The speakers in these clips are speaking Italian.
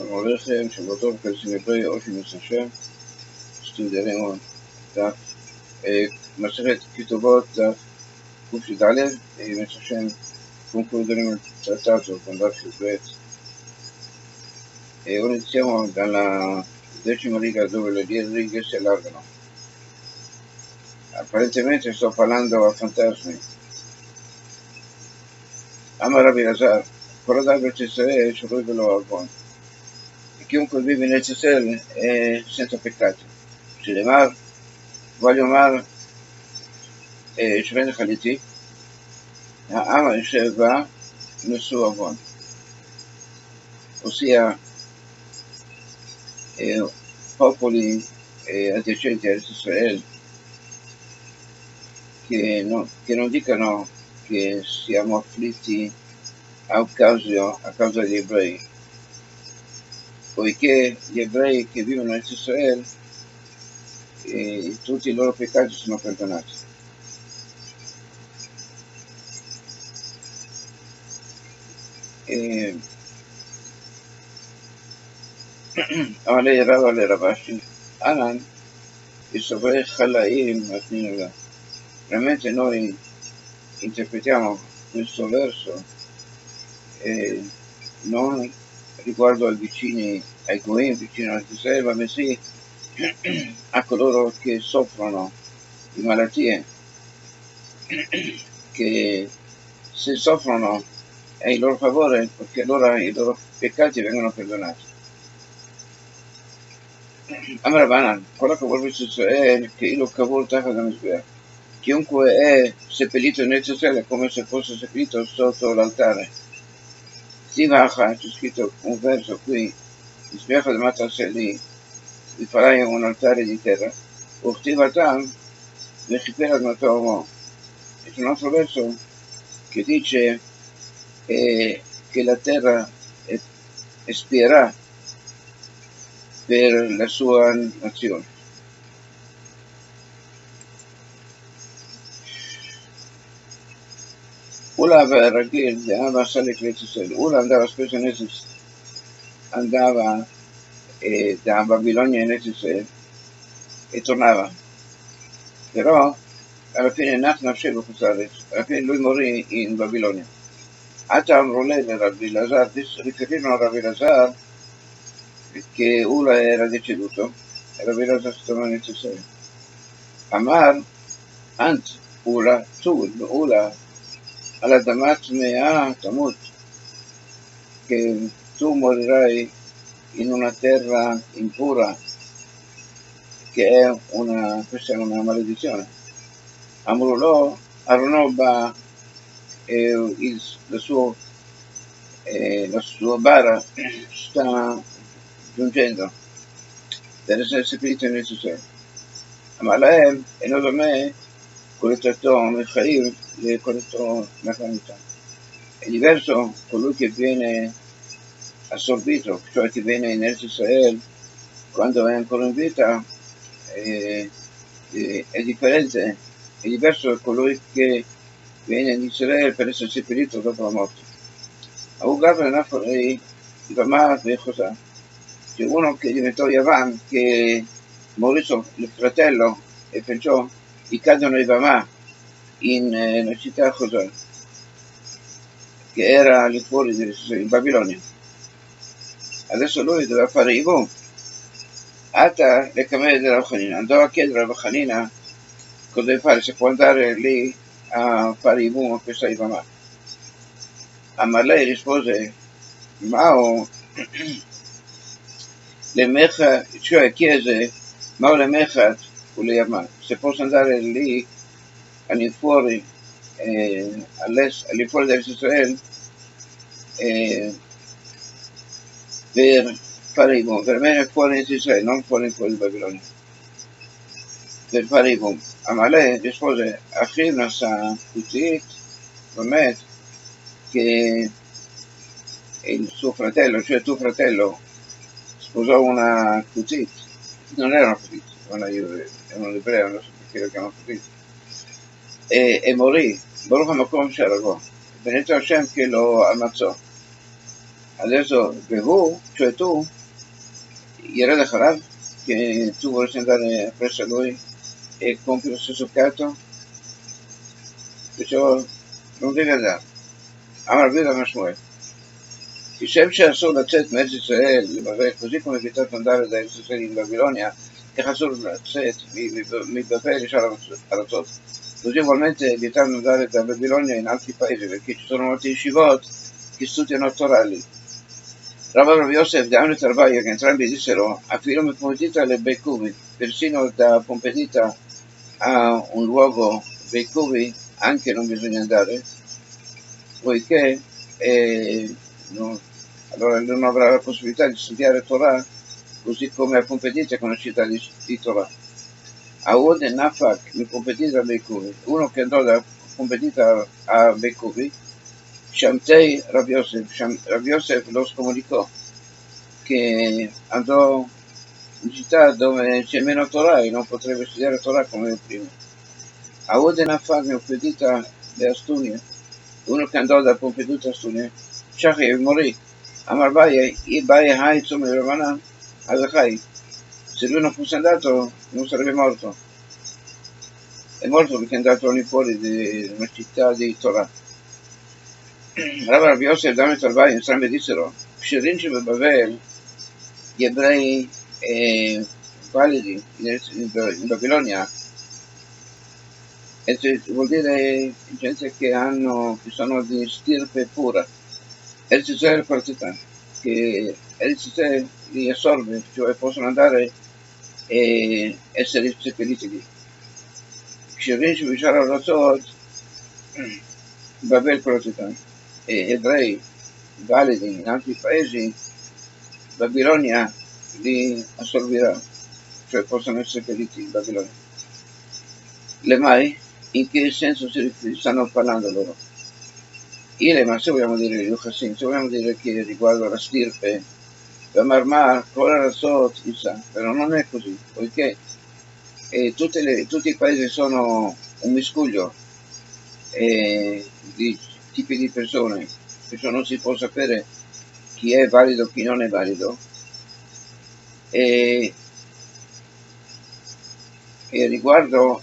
Shalom Aleichem, Shabbat Tov, Kelsey Nebrei, Oshi Hashem. Studieremo da Masechet Ketubot, da Kuf Yud e Mezz Hashem concluderemo il trattato con Daf Yud Bet. E ora iniziamo dalla 10ª riga dove le 10 righe si allargano. Apparentemente sto parlando a fantasmi. Amar Rabbi Lazar, quello da Betzisrael e Shaloi Velo Avon. E chiunque vive in Israele è senza peccato. Shilemar, voglio amare שווה חליתי, העם היושב בה נשוא עוון. ossia popoli adiacenti a Israele che non dicano che siamo afflitti a causa degli ebrei, poiché gli ebrei che vivono in Israele tutti i loro peccati sono perdonati. עמלי רבא לרבשי, Anan, i Sovrei Chalaim Matnila. Veramente noi interpretiamo questo verso non riguardo ai vicini, ai Goim, vicino a Israele, ma bensì a coloro che soffrono di malattie, che se soffrono è in loro favore perché allora i loro peccati vengono perdonati. Amar Banan, quello che vuole Israele, che io cavolo tacca da Misbea. Chiunque è seppellito in Israele è come se fosse seppellito sotto l'altare. Sivacha, c'è scritto un verso qui, Misbea da Mataseli, vi farai un altare di terra. Urtivatam, Vechipera Matomo. E c'è un altro verso che dice che la terra espierà per la sua nazione. Ula Ragil andava a Sale Israele, Ula andava spesso in Israele, andava da Babilonia in Israele e tornava. Però alla fine alla fine lui morì in Babilonia. Atam Rolele Rabbi Lazar, riferirono a Rabbi Lazar che Ula era deceduto e Rabbi Lazar si trovava in Israele. Amar Ant Ula, tu Ula alla Damat Mea Tamut, che tu morirai in una terra impura, che è questa è una maledizione. Amrulò, Aronoba, la sua bara sta giungendo per essere seppellito in Israele. Amalaem, e non da me, corretto Michael, le corretto la carità. È diverso colui che viene assorbito, cioè che viene in Israele quando è ancora in vita, è differente, è diverso da colui che viene in Israele per essere seppellito dopo la morte. Augava Nafarei, Ivamah Vechosa, c'è uno che diventò Yavam, che morì il fratello e perciò gli cadono Ivamah in città Chosa, che era lì fuori in Babilonia. Adesso lui doveva fare Ivum. Ata le camere della Hanina, andò a chiedere a Hanina cosa deve fare, se può andare lì a fare Ivum a questa Ivamah. Ma lei rispose, Mao le mecha, cioè chiese, Mao le mechat Uleyama, se posso andare lì all'infuori, all'infuori dell'Israele per fare Ivum, per venire fuori in Israele, non fuori di Babilonia, per fare Ivum. Ma lei rispose, Achim nasa Kutit, Bamet, che il suo fratello, cioè tuo fratello, sposò una Kutit, non era una Kutit, era un ebreo, non so perché lo chiamano Kutit, e morì. Baruch HaMakom Sharagò, benedetto Hashem che lo ammazzò. Adesso Behu, cioè tu, Yere Lecharat, che tu vorresti andare presso lui e compi lo stesso peccato, perciò non devi andare. Amar Vida Mashmuel. כשם שאסור לצאת מארץ ישראל לבבל, così come è vietato andare da Israele in Babilonia, איך אסור לצאת מבבל לשאר ארצות. Così ugualmente è vietato andare da Babilonia in altri paesi, perché ci sono molti yeshivot che studiano Torah lì. Rabbi Yosef da Amrit Arbaia, che entrambi dissero, affidami Pompedita alle Becubi, persino da Pompedita a un luogo Becubi anche non bisogna andare, poiché allora non avrà la possibilità di studiare Torah, così come a Pompedita con la città di Torah. Aud e Nafak mi Pompedita a Becubi, uno che andò da Pompedita a Becubi, Shamtei Rabbi Yosef lo scomunicò che andò in città dove c'è meno Torah e non potrebbe studiare Torah come prima. Aud e Nafak mi Pompedita a Astunia, uno che andò da Pompedita a Astunia, Shachi e morì. Amar Baye, i Baye Hai Tzum Ravana, Avechai. Se lui non fosse andato non sarebbe morto. È morto perché è andato lì fuori di una città di Torah. Rabbi Yosef da Amrit Arbaia entrambi dissero, Shirin Bavel, gli ebrei validi in Babilonia, vuol dire gente che sono di stirpe pura. Eretz Israele partita, che Eretz Israele li assorbe, cioè possono andare e essere seppelliti lì. כשריש בשאר הארצות, Babel partita, e ebrei validi in altri paesi, Babilonia li assorbirà, cioè possono essere seppelliti in Babilonia. Le mai? In che senso si stanno parlando loro? Ma se vogliamo dire Yuchassin, se vogliamo dire che riguardo la stirpe, la Marmar, però non è così, poiché tutti i paesi sono un miscuglio di tipi di persone, perciò non si può sapere chi è valido e chi non è valido. E riguardo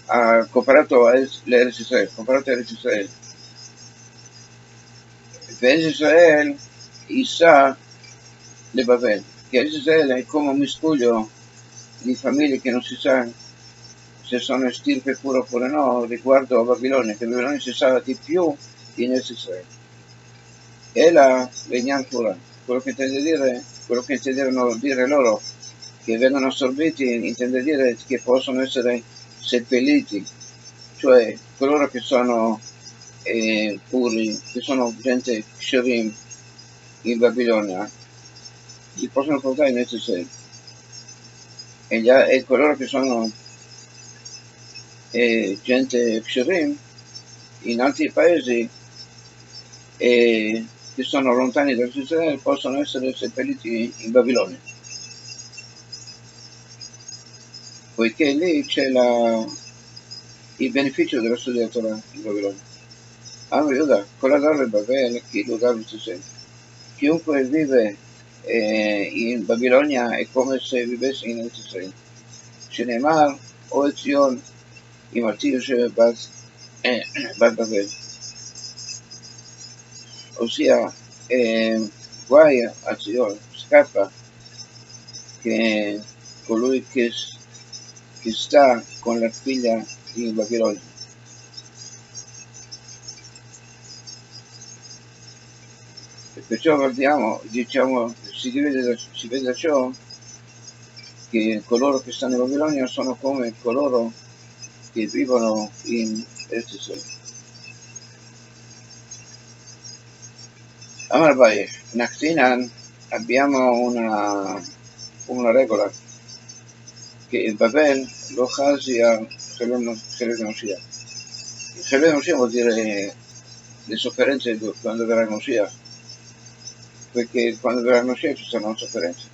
comparato a l'Eretz Israele, Eretz Israele, Issa le Babel, che Eretz Israele è come un miscuglio di famiglie che non si sa se sono stirpe pure oppure no, riguardo a Babilonia, che Babilonia si sa di più di Eretz Israele. E la Legnan pura, quello che intendono dire loro, che vengono assorbiti, intende dire che possono essere seppelliti, cioè coloro che sono puri, che sono gente Shirim in Babilonia, li possono portare in Eretz Israele. E coloro che sono gente Ksherim in altri paesi che sono lontani da Israele possono essere seppelliti in Babilonia, poiché lì c'è il beneficio della studia Torah in Babilonia. Allora Yuda, con la darle Babel, chi lo dà chiunque vive in Babilonia è come se vivesse in Israele. Shenemar o Etzion, i martirio Bat Babel. Ossia, guai a Zion, scappa che colui che sta con la figlia di Babilonia. E perciò diciamo, si vede da ciò che coloro che stanno in Babilonia sono come coloro che vivono in Eretz Israele. Amar Baye, in Actinan abbiamo una regola che in Babel lo chasi a Chelem Moshiach. Chelem Moshiach vuol dire le sofferenze quando verrà il Moshiach, perché quando verrà il Moshiach ci saranno sofferenze.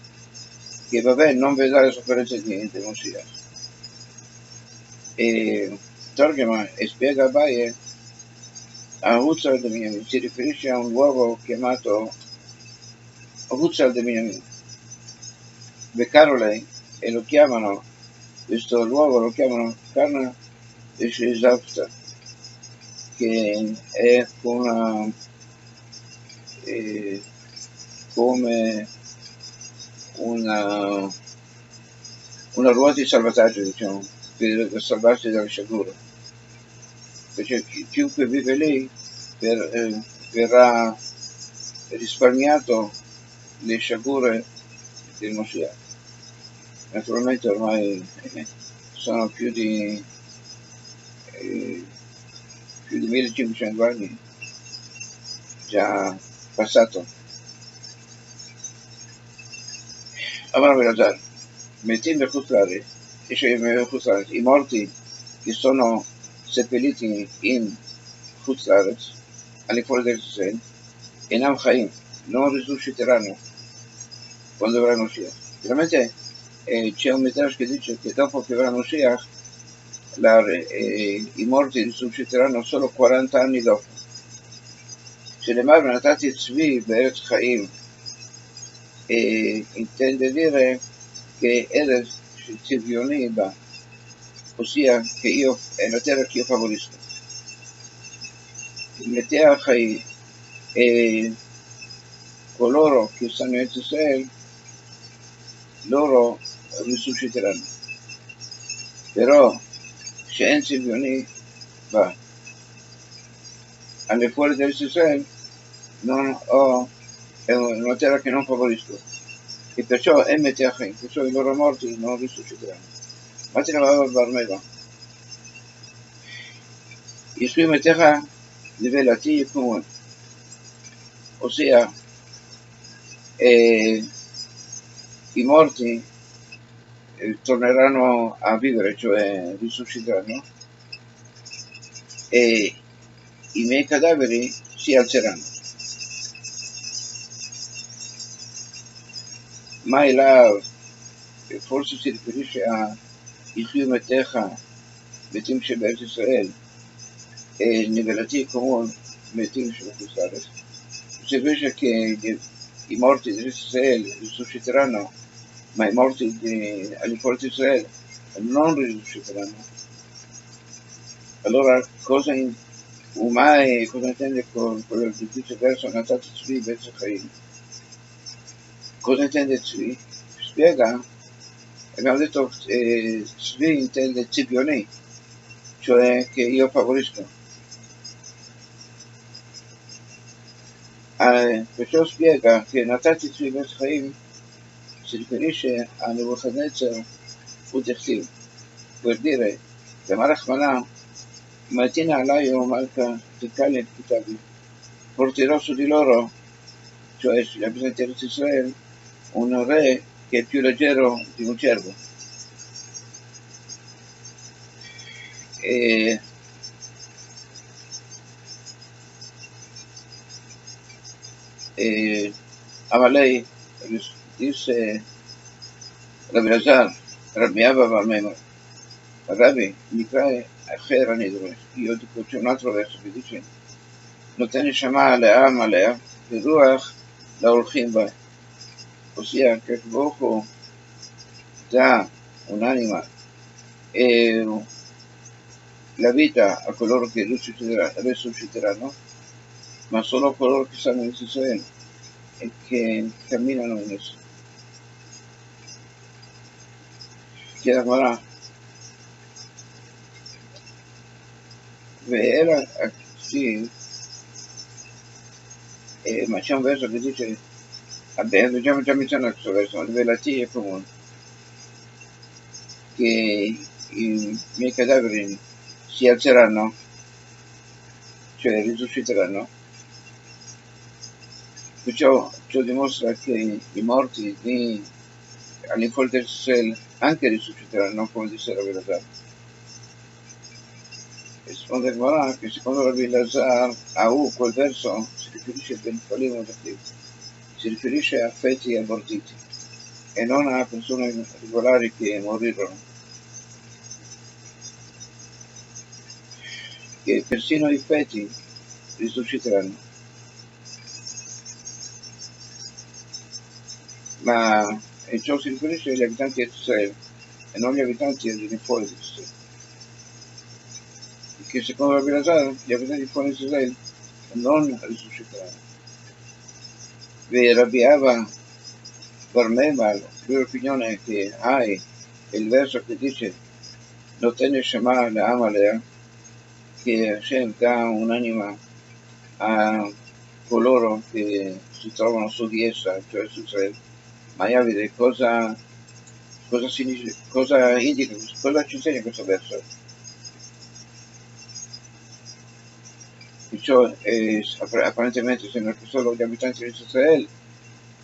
Che Babel non vedrà le sofferenze di Moshiach. E Torgema e spiega a Baye a Uzzar si riferisce a un luogo chiamato Huzzal di Beniamino, Becarole, e lo chiamano, questo luogo lo chiamano Carna de Shezavta, che è eh, come una, una ruota di salvataggio, diciamo, per salvarsi dalle sciagure. Perché chiunque vive lì verrà risparmiato le sciagure del Moshiach. Naturalmente ormai sono eh, più di 1500 anni già passato. Amaro Belazar, Metim Bechutlaret, i morti che sono seppelliti in Chutlaret, all'infuori del Israele, Enam Chaim, non risusciteranno quando verrà Moshiach. Veramente c'è un Midrash che dice che dopo che verrà Moshiach i morti risusciteranno solo 40 anni dopo. Se le Mar Natati Tzvi Be'eretz Chaim intende dire che Eretz Tzivioni Ba, ossia che è la terra che io favorisco. Il Metea Chaim e coloro che stanno in Israele, loro risusciteranno. Però She'en Tzivioni Ba, alle fuori dell'Israele è una terra che non favorisco, e perciò perciò i loro morti non risusciteranno. Ma te ne va a Barmeva. I suoi Metecha rivelati come, ossia i morti torneranno a vivere, cioè risusciteranno, e i miei cadaveri si alzeranno. Ma là forse si riferisce a Ichyu Metecha, Metim Shebet Israel, e Nivelati come Metim Shebet Israel. Si riferisce che i morti di Israele risusciteranno, ma i morti all'infuori di Israele non risusciteranno. Allora cosa intende con quello che dice verso Natat Tzvi verso Chaim? Cosa intende Tzvi? Spiega, abbiamo detto Tzvi intende Tzipioni, cioè che io favorisco. Perciò spiega che Natat Tzvi verso Chaim si riferisce a Nebuchadnezzar Udechtiv, per dire, Marachmana, Matina Alaio Malka Tikale Kitabi, porterò su di loro, cioè sugli abitanti di Israele, un re che è più leggero di un cervo. E Amalei disse Rabbi Lazar, Rabbi Abba Barmema, Rabbi, Mikrai Acher Anidrosh. Io dico, c'è un altro verso che dice, Notene Shama Le'am Alea, Ruach Laolchim Ba, ossia che Bohu dà un'anima e la vita a coloro che risusciteranno, ma solo a coloro che stanno in Israele e che camminano in esso. Chiede Marà, era sì, ma c'è un verso che dice, abbiamo già menzionato questo verso, Velati e comune, che i miei cadaveri si alzeranno, cioè risusciteranno. Ciò dimostra che i morti all'infuori del Israele anche risusciteranno, come disse Rabbi Lazar. Risponde Gemara che secondo Rabbi Lazar quel verso si riferisce ben falimo si riferisce a feti abortiti e non a persone regolari che morirono, che persino i feti risusciteranno. ma ciò si riferisce agli abitanti di Israele e non agli abitanti di fuori di Israele. Perché secondo Rabbi Lazar gli abitanti fuori di Israele non risusciteranno. Rabbi Ava Barmemal, lui l'opinione che hai, è il verso che dice Notene Shema Amalea, che Hashem dà un'anima a coloro che si trovano su di essa, cioè su Israele. Ma io vedere cosa significa, cosa indica, cosa ci insegna questo verso. Perciò apparentemente sembra che solo gli abitanti di Israele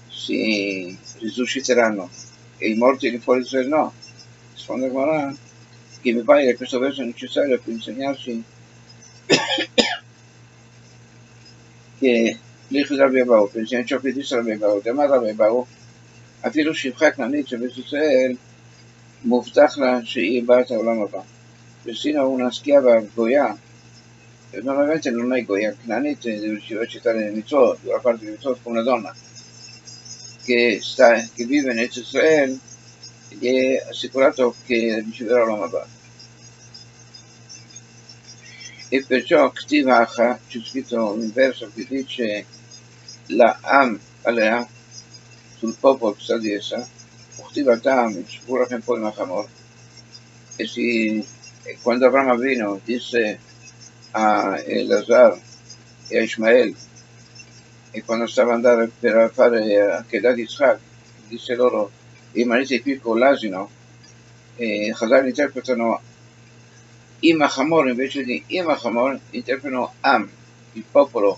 si risusciteranno e i morti di fuori di Israele no. Risponde Gemara che mi pare che questo verso è necessario per insegnarci che l'Ichud Rabbi Abahu, per insegnare ciò che disse Rabbi Abahu, Demar Rabbi Abahu, אפילו שפחה כנענית שבית ישראל מובטח לה שהיא בת העולם הבא. persino una schiava goia, normalmente non è goia, Canaanite deve recitare le mitzvot, la parte di mitzvot con una donna che vive in Israele, gli è assicurato che riceverà l'uomo abba. E perciò Ktiva Acha, c'è scritto un verso che dice la Am Alea, sul popolo che sta di essa, Ktiva Tam, sicura che poi Machamor, e quando Abramo Avino disse a Elazar e a Ismael, e quando stava andando per fare Kedat Yitzhak, disse loro, rimanete qui con l'asino, e Chazal interpretano Imachamor invece di Imachamor, interpretano Am, il popolo,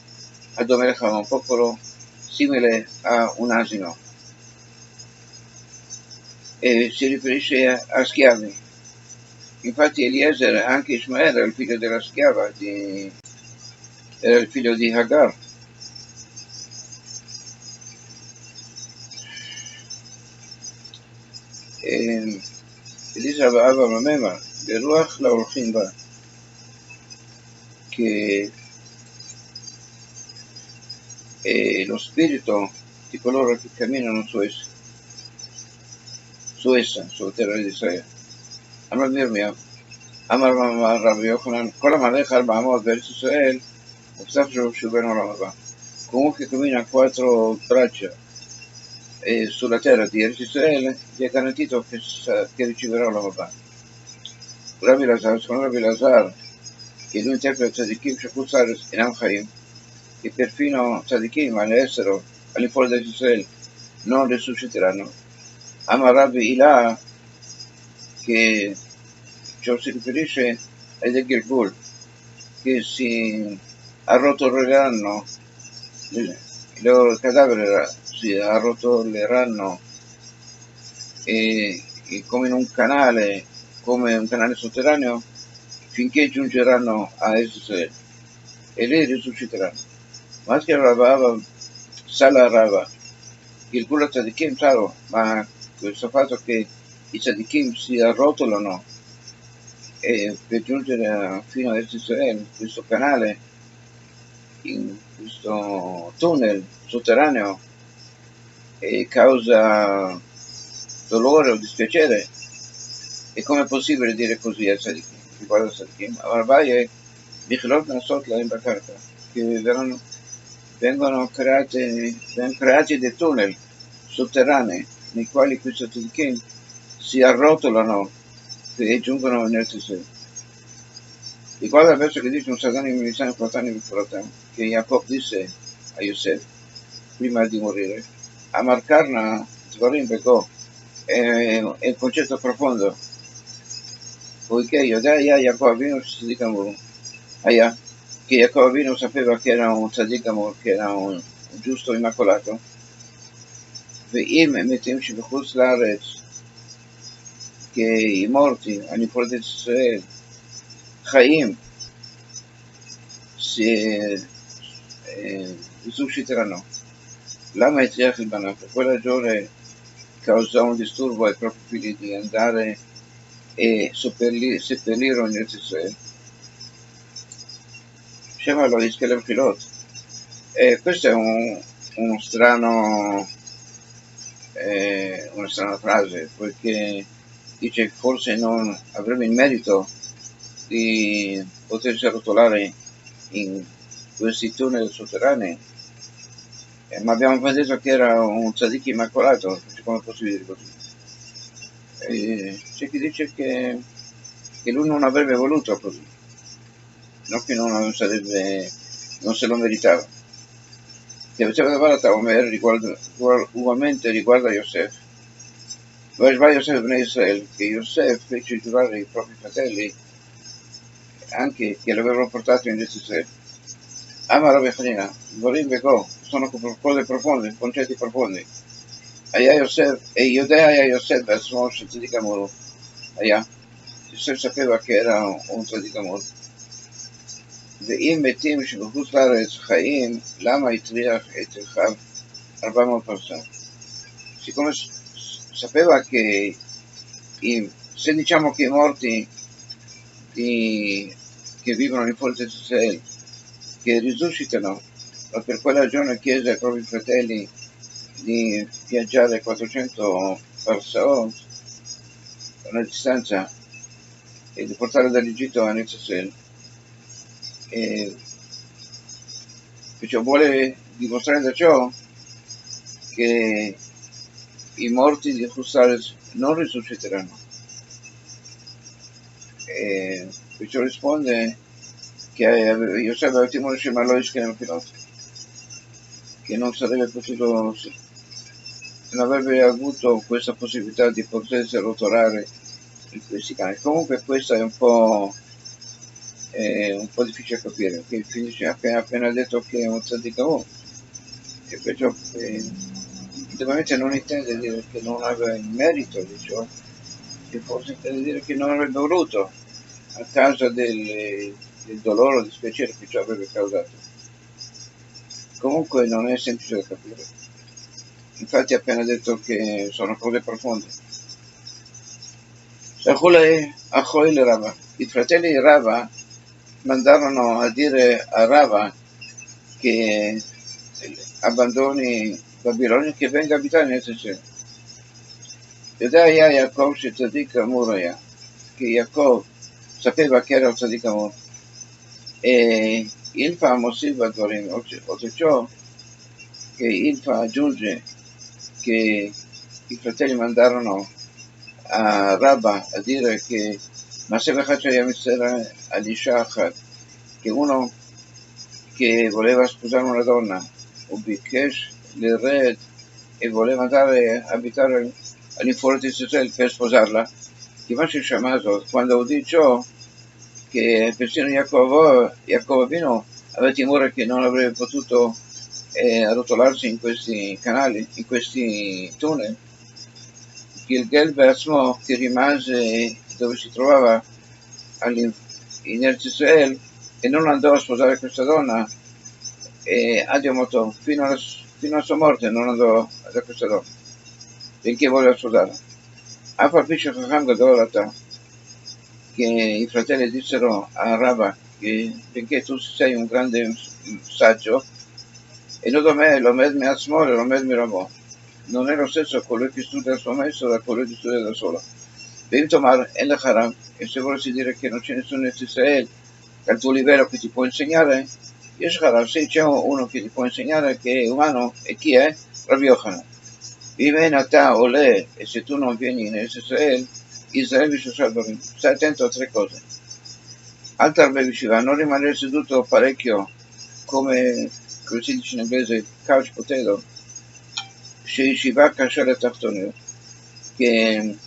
Adomelech, un popolo simile a un asino, e si riferisce a schiavi. Infatti Eliezer, anche Ismaele, era il figlio della schiava, era il figlio di Hagar. Dice Abba Mamema, Beruach la Orchim Ba, che lo spirito di coloro che camminano su essa, sulla terra di Israele. Amar Mirmia, Amar Rabbi Yochanan, כל המלך 400 בארץ ישראל, מובטח שהוא בן עולם הבא. Comunque cammina a 4 braccia sulla terra di Eretz Israele, gli è garantito che riceverà l'uomo abba. Rabbi Lazar, secondo Rabbi Lazar, che lui interpreta Tzadikim Shekutzar Enam Chaim, che perfino Tzadikim all'estero, all'infuori di Israele, non risusciteranno. Ama Rabbi Ilah, che ciò si riferisce ai Gilgul, che si arrotoleranno, i loro cadaveri si arrotoleranno come in un canale sotterraneo, finché giungeranno a Israele e lì risusciteranno. Maschera Rabba Sala Rava, il Gula Tzadikim Salo, ma questo fatto che i Tzadikim si arrotolano per giungere fino a Israele, questo canale, in questo tunnel sotterraneo, causa dolore o dispiacere. E come è possibile dire così a Tzadikim? Riguardo a Tzadikim, Avarbaye Bichlot Nasot Laim Bakarta, che vengono creati dei tunnel sotterranei nei quali questi Tzadikim si arrotolano e giungono nel Israele. Riguardo al verso che dice un Sadani Mitzan Platani Bifrotam, che Jacob disse a Yosef prima di morire, a marcarna Zvarim Bego, è un concetto profondo, poiché Yodaya Jacob Avinu Tzadik Amur, che Jacob Avinu sapeva che era un Tzadik Amur, che era un giusto immacolato, ואם מתים שבחוץ לארץ, che i morti all'infuori di Israele, Chaim, risusciteranno. Lama e Triach il Banat, per quella ragione causò un disturbo ai propri figli di andare e seppellire in Israele. Shema lo Iskelem Filot. Questo è un strano una strana frase, poiché dice che forse non avrebbe il merito di potersi arrotolare in questi tunnel sotterranei, ma abbiamo pensato che era un tzaddik immacolato, come è possibile così? C'è chi dice che lui non avrebbe voluto così, non che non se lo meritava. Che faceva davanti a Omer ugualmente riguarda Yosef. Va Yosef ben Israele, che Yosef fece giurare i propri fratelli anche che l'avevano portato in Israele. Ama Rabbi Hanina, Dvarim Beko, sono cose profonde, concetti profondi. Aya Yosef, e Yodea Aya Yosef, בעצמו של צדיק אמור, היה. יוסף sapeva che era un צדיק אמור. ואם מתים שבחוץ לארץ חיים, למה הטריח את אחיו 400 פרסה? Siccome sapeva che se diciamo che i morti che vivono in fuori di Israele, che risuscitano, ma per quella ragione chiese ai propri fratelli di viaggiare 400 parsaot, una distanza, e di portare dall'Egitto a Israele. Perciò vuole dimostrare da ciò che i morti di Husares non risusciteranno. Perciò risponde che Yosef aveva timore che non sarebbe potuto, non avrebbe avuto questa possibilità di potersi arrotolare in questi cani. Comunque questo è un po' difficile da capire, che finisce appena detto che è un tzaddik, e perciò ovviamente non intende dire che non aveva il merito di ciò, che forse intende dire che non avrebbe voluto a causa del dolore o del dispiacere che ciò avrebbe causato. Comunque non è semplice da capire. Infatti ha appena detto che sono cose profonde. I fratelli di Rava mandarono a dire a Rava che abbandoni Babilonia, che venga a abitare in Israele. Ed היה יעקב שצדיק אמור היה, che Jacob sapeva che era un tzaddik amor. E Ilfa mosiva Dorim, oltre ciò che Ilfa aggiunge che i fratelli mandarono a Rabba a dire che Maseva Hachaya Misera Alisha Achat, che uno che voleva sposare una donna, Ubikesh Lired, e voleva andare a abitare all'infuori di Israele per sposarla, che Mashe Shamazo, quando udì ciò, che persino Jacob Avinu aveva timore che non avrebbe potuto arrotolarsi in questi canali, in questi tunnel, Gilgal Beatzmo, che rimase dove si trovava in Eretz Israele e non andò a sposare questa donna, e Adiomoto fino alla sua morte non andò da questa donna, benché voleva sposarla. A Farpisce Chacham Gadolata, che i fratelli dissero a Rabba che benché tu sei un grande saggio, e non da me, l'omed mi asmore, l'omed mi ramò, non è lo stesso colui che studia al suo maestro da colui che studia da solo. Bentomar e la Haram, e se volessi dire che non c'è nessuno in Israele al tuo livello che ti può insegnare, Yesh Haram, se c'è uno che ti può insegnare che è umano, e chi è? Rabbi Yochanan. Vivenata Ole, e se tu non vieni in Israele, Israele stai attento a tre cose. Altar Bevishiva, non rimanere seduto parecchio, come si dice in inglese, couch potato, Shiva Kashara Tachtonio, che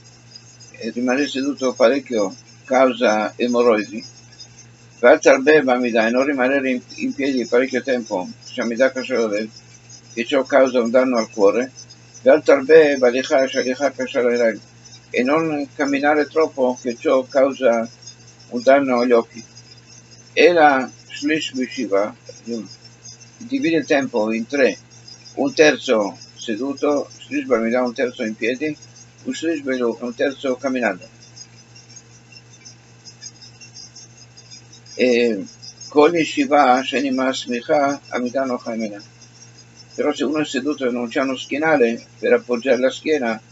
rimanere seduto parecchio causa emorroidi. Altar Bebamida, non rimanere in piedi parecchio tempo, Shamida Kashara, che ciò causa un danno al cuore. Altar Bebalicha Shalicha Kashara, e non camminare troppo, che ciò causa un danno agli occhi. E la Shlish Bishiva divide il tempo in tre: un terzo seduto, Shlish Bamida un terzo in piedi, un Shlish Belu un terzo camminando. E con Yeshiva Shenima Smicha Amida no Chaimena, però se uno è seduto e non c'è uno schienale per appoggiare la schiena,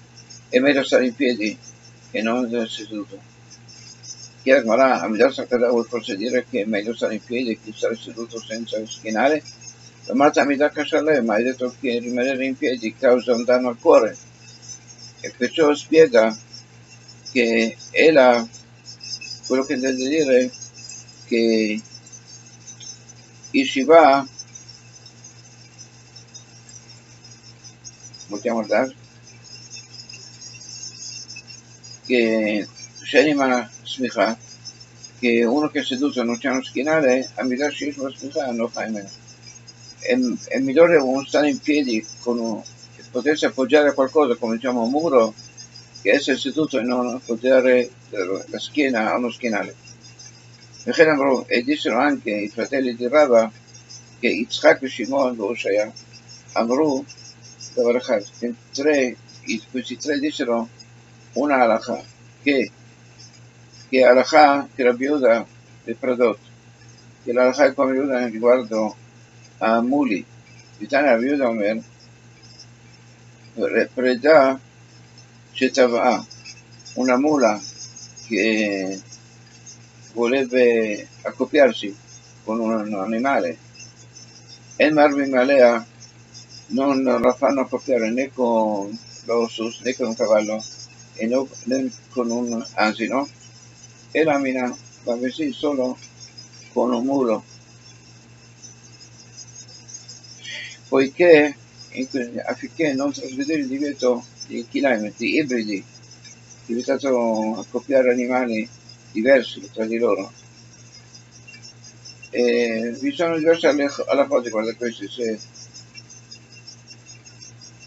è meglio stare in piedi e non essere seduto. Chiaro, ma là, a Amidah Sakada vuol forse dire che è meglio stare in piedi che stare seduto senza schienale? Ma Amidah Kashaleh, ma hai detto che rimanere in piedi causa un danno al cuore. E perciò spiega che è quello che intende dire che Yeshiva, vogliamo dare, che Shenima Smicha, che uno che è seduto non c'è uno schienale, Amidah Shishma Smicha non fa meno. È migliore uno stare in piedi potersi appoggiare a qualcosa come diciamo un muro che essere seduto e non appoggiare la schiena a uno schienale. E dissero anche i fratelli di Rava che Yitzhak e Shimon Oshaya Amru questi tre dissero una halakha che halakha che Rabbi Yehuda è prodotto, che l'halakha è come Yehuda riguardo a Muli. Titania Rabbi Yehuda Omer פרידה שטבעה, una mula che voleva accoppiarsi con un animale e il Marvin Alea non la fanno accoppiare né con l'ossus né con un cavallo né con un asino e la mina va così solo con un mulo, poiché affinché non trasgredire il divieto di chilometri ibridi, è vietato accoppiare animali diversi tra di loro. E vi sono diverse alla foto, guarda questi,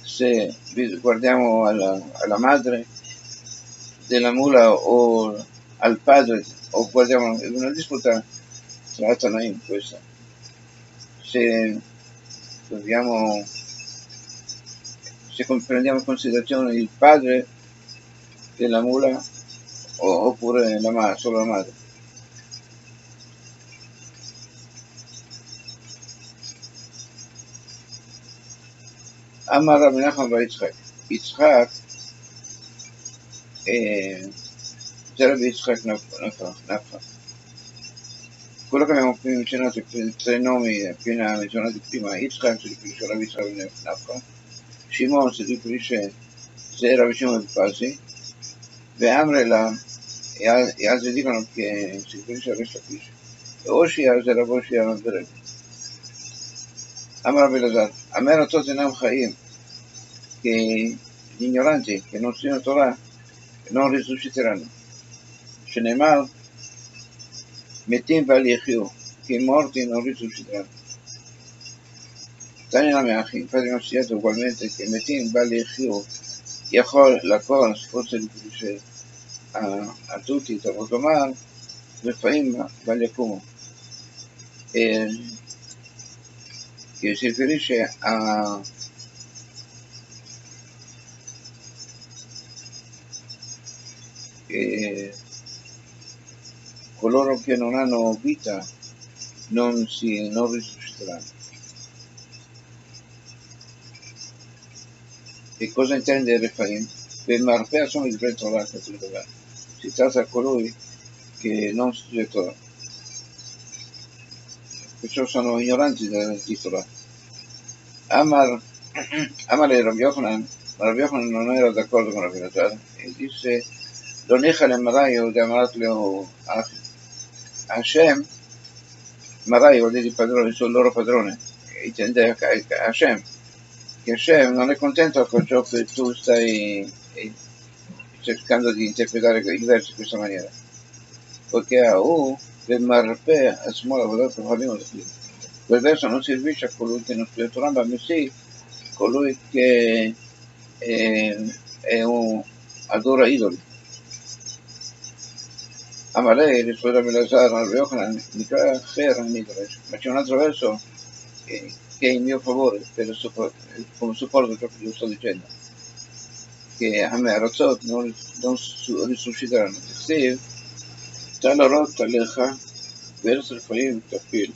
se guardiamo alla madre della mula o al padre, o guardiamo una disputa tra Tanaim questa, se dobbiamo, se prendiamo in considerazione il padre della mula oppure solo la madre. Amar Rabbi Nachman bar Yitzchak. Yitzchak, c'era Yitzchak Nafcha. Quello che abbiamo appena menzionato, i tre nomi appena menzionati prima, Yitzchak si riferisce a Rabbi Yitzchak Nafcha, Shimon si riferisce se era vicino al Pasi, Ve'amrela e altri dicono che si riferisce al resto Kish. E Oshia era Oshia Naberet. Amar Rabbi Lazar, Amero Totenam Chaim, che gli ignoranti che non studiano Torah non risusciteranno. Shenemar, Metim Valichiu, che i morti non risusciteranno. Tania Meachi, infatti abbiamo studiato ugualmente che Metim Valichiu, la cosa forse riferisce a tutti, Tavotomar, Refaim Valiakumu, che si riferisce a coloro che non hanno vita non risusciteranno. E cosa intende Refaim? Per Marpea sono il vento là che si tratta di colui che non studia Torah, perciò sono ignoranti del titolo. Amar e Rabbi Yochanan, ma Rabbi Yochanan non era d'accordo con Rabbi Lazar e disse lo nechale Maraio de Amarat Leo Hashem, Maraio vuol dire il padrone, il loro padrone, intende Hashem, che Hashem non è contento con ciò che tu stai cercando di interpretare i versi in questa maniera, perché per Marpe a smola vodato faremo quel verso non servisce a colui che non studia Torah, ma bensì colui che adora idoli. Amalei risponde a Belazar al Yochanan, ma c'è un altro verso che è in mio favore come supporto ciò che io sto dicendo, che a me Razzot non risusciteranno. Steve, Talorot Talecha, verso il Faim Tafil.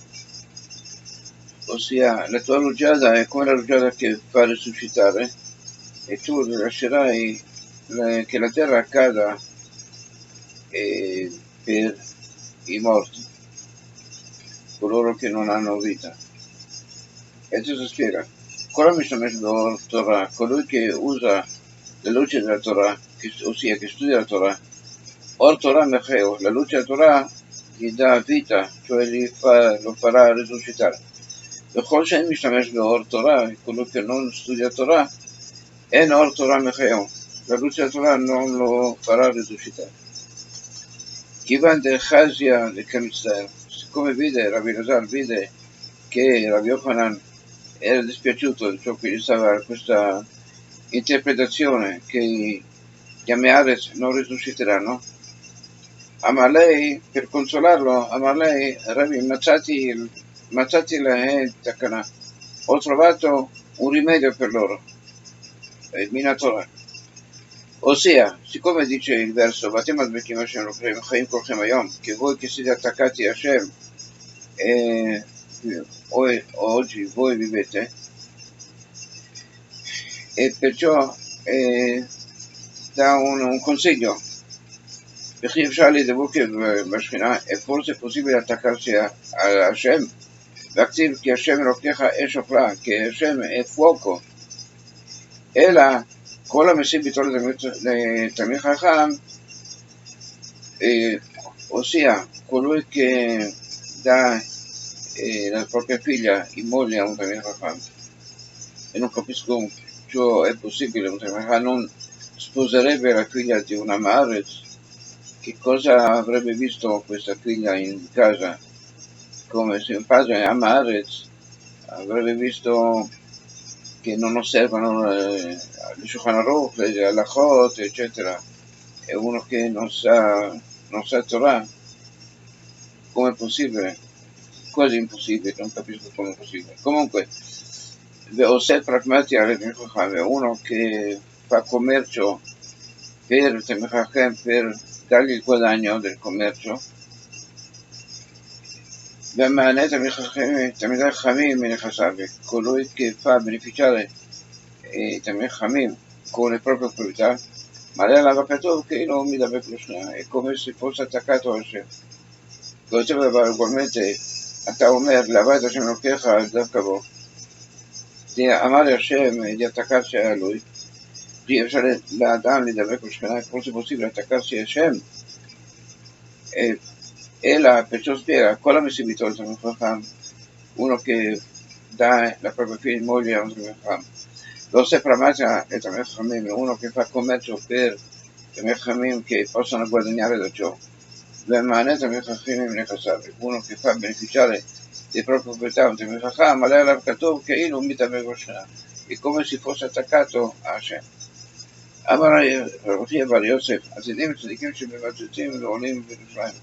ossia la tua rugiada è come la rugiada che fa risuscitare, e tu lascerai che la terra accada per i morti, coloro che non hanno vita. E adesso spiega, quello mi sono messo Torah, colui che usa la luce della Torah, ossia che studia la Torah, Or Torah Mecheo, la luce della Torah gli dà vita, cioè lo farà risuscitare. Bechol Shem Mishtamesh Beor Torah, quello che non studia Torah, En Or Torah Mecheo, la luce della Torah non lo farà risuscitare. Kivan de Chazia de Kamitzter, siccome Rabbi Elazar vide che Rabbi Yochanan era dispiaciuto di ciò che gli stava questa interpretazione che gli Ameares non risusciteranno, Amalei, per consolarlo, Amalei, Rabbi Mazzati la Takana, ho trovato un rimedio per loro, il Minatorah. Ossia, siccome dice il verso, che voi che siete attaccati a Hashem, oggi voi vivete, e perciò dà un consiglio. È forse possibile attaccarsi a Hashem, che Hashem è fuoco, e la כל המשים ביטול לתלמיד חכם, ossia colui che dà la propria figlia in moglie a un talmid chacham, e non capisco ciò è possibile, un talmid chacham non sposerebbe la figlia di una Maaretz, che cosa avrebbe visto questa figlia in casa? Come se un padre a Maaretz avrebbe visto che non osservano il Shulchan Aruch, le halachot, eccetera, è uno che non sa Torah. Come è possibile? Quasi impossibile, non capisco come è possibile. Comunque, Osef Pragmati è uno che fa commercio per dargli il guadagno del commercio, colui che fa beneficiare Tamil Chamim con le proprie proprietà, ma lei l'aveva capito che non mi dava Krishna, è come se fosse attaccato a Hashem. Doveva ugualmente a Omer, l'avata Hashem lo queja al Davkavo, di amare Hashem e di attaccarsi a lui, di essere la Adam di dava Krishna, è forse possibile attaccarsi a Hashem, e la perciò spiega, quella mi si abitò uno che dà la propria figlia in moglie a un Tamil Chacham. Lo Sepramata è Tamil Chamim, uno che fa commercio per Tamil Chamim che possono guadagnare da ciò. Uno che fa beneficiare di proprie proprietà un Tamil Chacham, ma lei l'ha capito che non mi dava Krishna, è come se fosse attaccato a Hashem. אמר רבי בר יוסף, הצדיקים צדיקים שמבצעים ועולים בירושלים,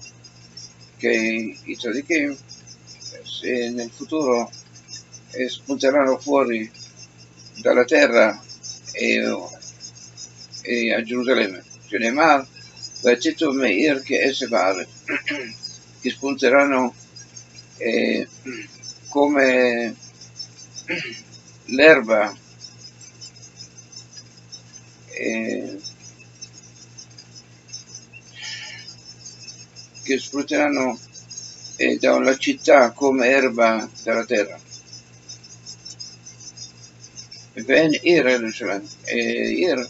che i tzadikim nel futuro spunteranno fuori dalla terra e a Gerusalemme. Shenemar, Vacetu Meir che Esebare, che spunteranno come l'erba che spunteranno dalla città come erba dalla terra. Ben Ir Jerusalem, Ir,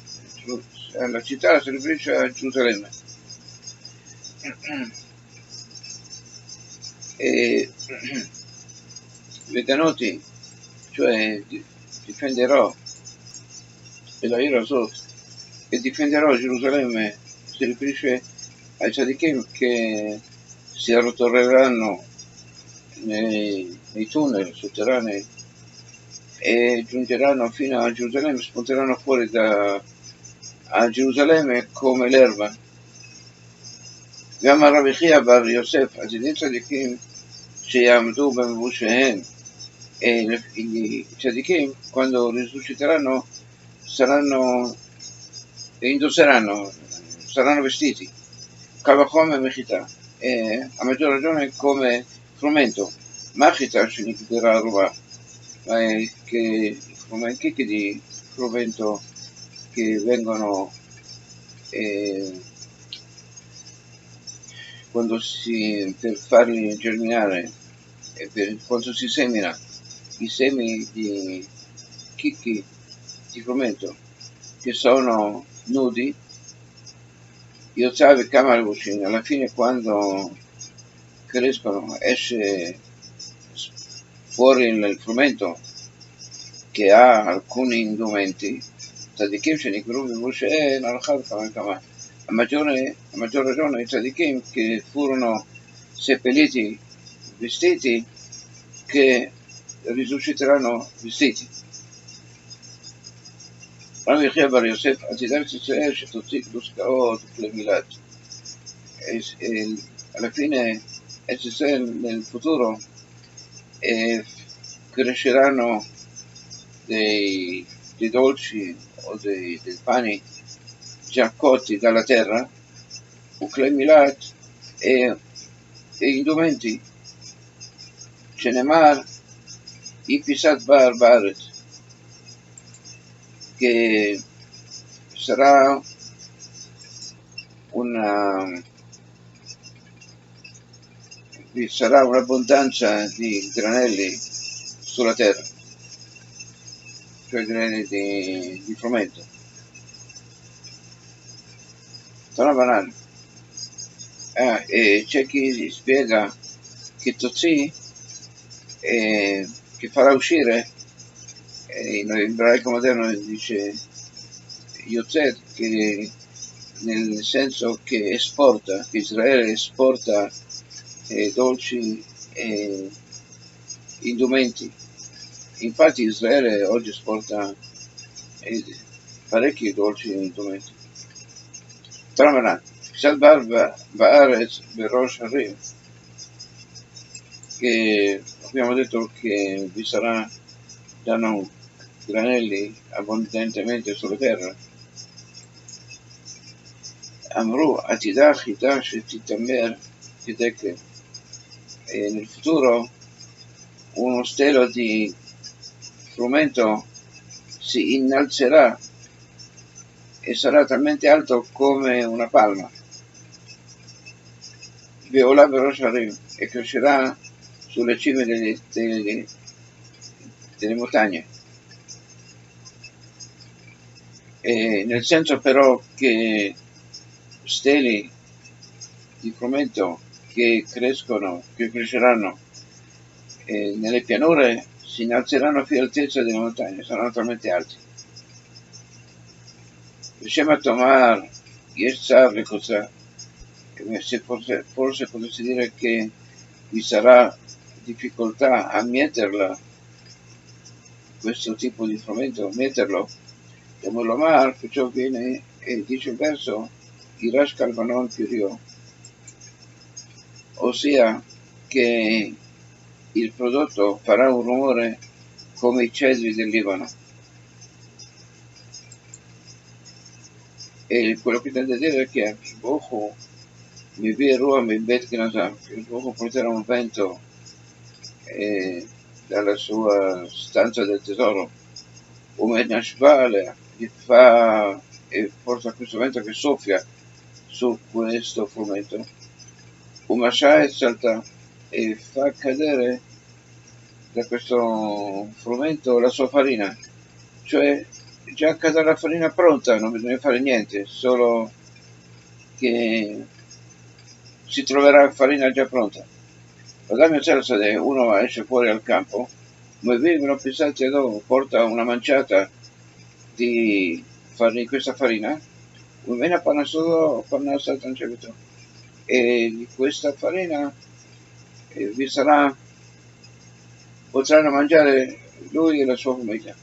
la città si riferisce a Gerusalemme. Vedanoti, cioè difenderò, e la ira sotto, e difenderò Gerusalemme, si riferisce ai tzadikim che si arrotoleranno nei tunnel sotterranei e giungeranno fino a Gerusalemme, spunteranno fuori a Gerusalemme come l'erba. גם הרב יחיא בר יוסף, הצדיקים צדיקים שיעמדו במבושיהם, i tzadikim quando risusciteranno indosseranno, saranno vestiti Kavachom e Mechita, a maggior ragione come frumento. Machita significherà ruba, che come chicchi di frumento che vengono per farli germinare, quando si semina i semi di chicchi di frumento che sono nudi, io sapevo che alla fine quando crescono esce fuori il frumento che ha alcuni indumenti, צדיקים שנקברו במשה נרחב כמה כמה. A maggior ragione i tzadikim che furono seppelliti vestiti che risusciteranno vestiti. רבי יחיא בר יוסף, עתידה ישראל שתוציא פלוסקאות וכלי מילת. Alla fine nel futuro cresceranno dei dolci o dei pani già cotti dalla terra, וכלי מילת indumenti. שנאמר, היא פיסת בר בארץ, che sarà vi sarà un'abbondanza di granelli sulla terra, cioè granelli di frumento. Sono banali. E c'è chi spiega che Totsi che farà uscire, in ebraico moderno dice Yozet, che nel senso che esporta, che Israele esporta dolci e indumenti. Infatti Israele oggi esporta parecchi dolci e indumenti. Tramaran, Salvar Baaretz Berosh Harim, che abbiamo detto che vi saranno granelli abbondantemente sulla terra. Amru Atidah Chita Shetitamer Hideke, e nel futuro uno stelo di frumento si innalzerà e sarà talmente alto come una palma. Veolà Berosh Harim, e crescerà sulle cime delle montagne. E nel senso però che steli di frumento che cresceranno nelle pianure si innalzeranno fino all'altezza delle montagne, saranno talmente alti. Riusciamo a tomar le cose, forse potresti dire che vi sarà difficoltà a metterla, questo tipo di frumento, metterlo. Come l'Omar, perciò viene e dice il verso Irash Kalvanon Pirio, ossia che il prodotto farà un rumore come i cedri del Libano. E quello che tende a dire è che Bohu mi vi rua mi bet Gnasam, che Bohu porterà un vento dalla sua stanza del tesoro, come Nashvale, che fa e porta questo vento che soffia su questo frumento, una sciae salta e fa cadere da questo frumento la sua farina, cioè già cadrà la farina pronta, non bisogna fare niente, solo che si troverà farina già pronta. Adamio Cersade, uno esce fuori al campo, ma vengono pensati dopo, porta una manciata di questa farina, viene a panna solo panna saltancevito, e di questa farina potranno mangiare lui e la sua famiglia.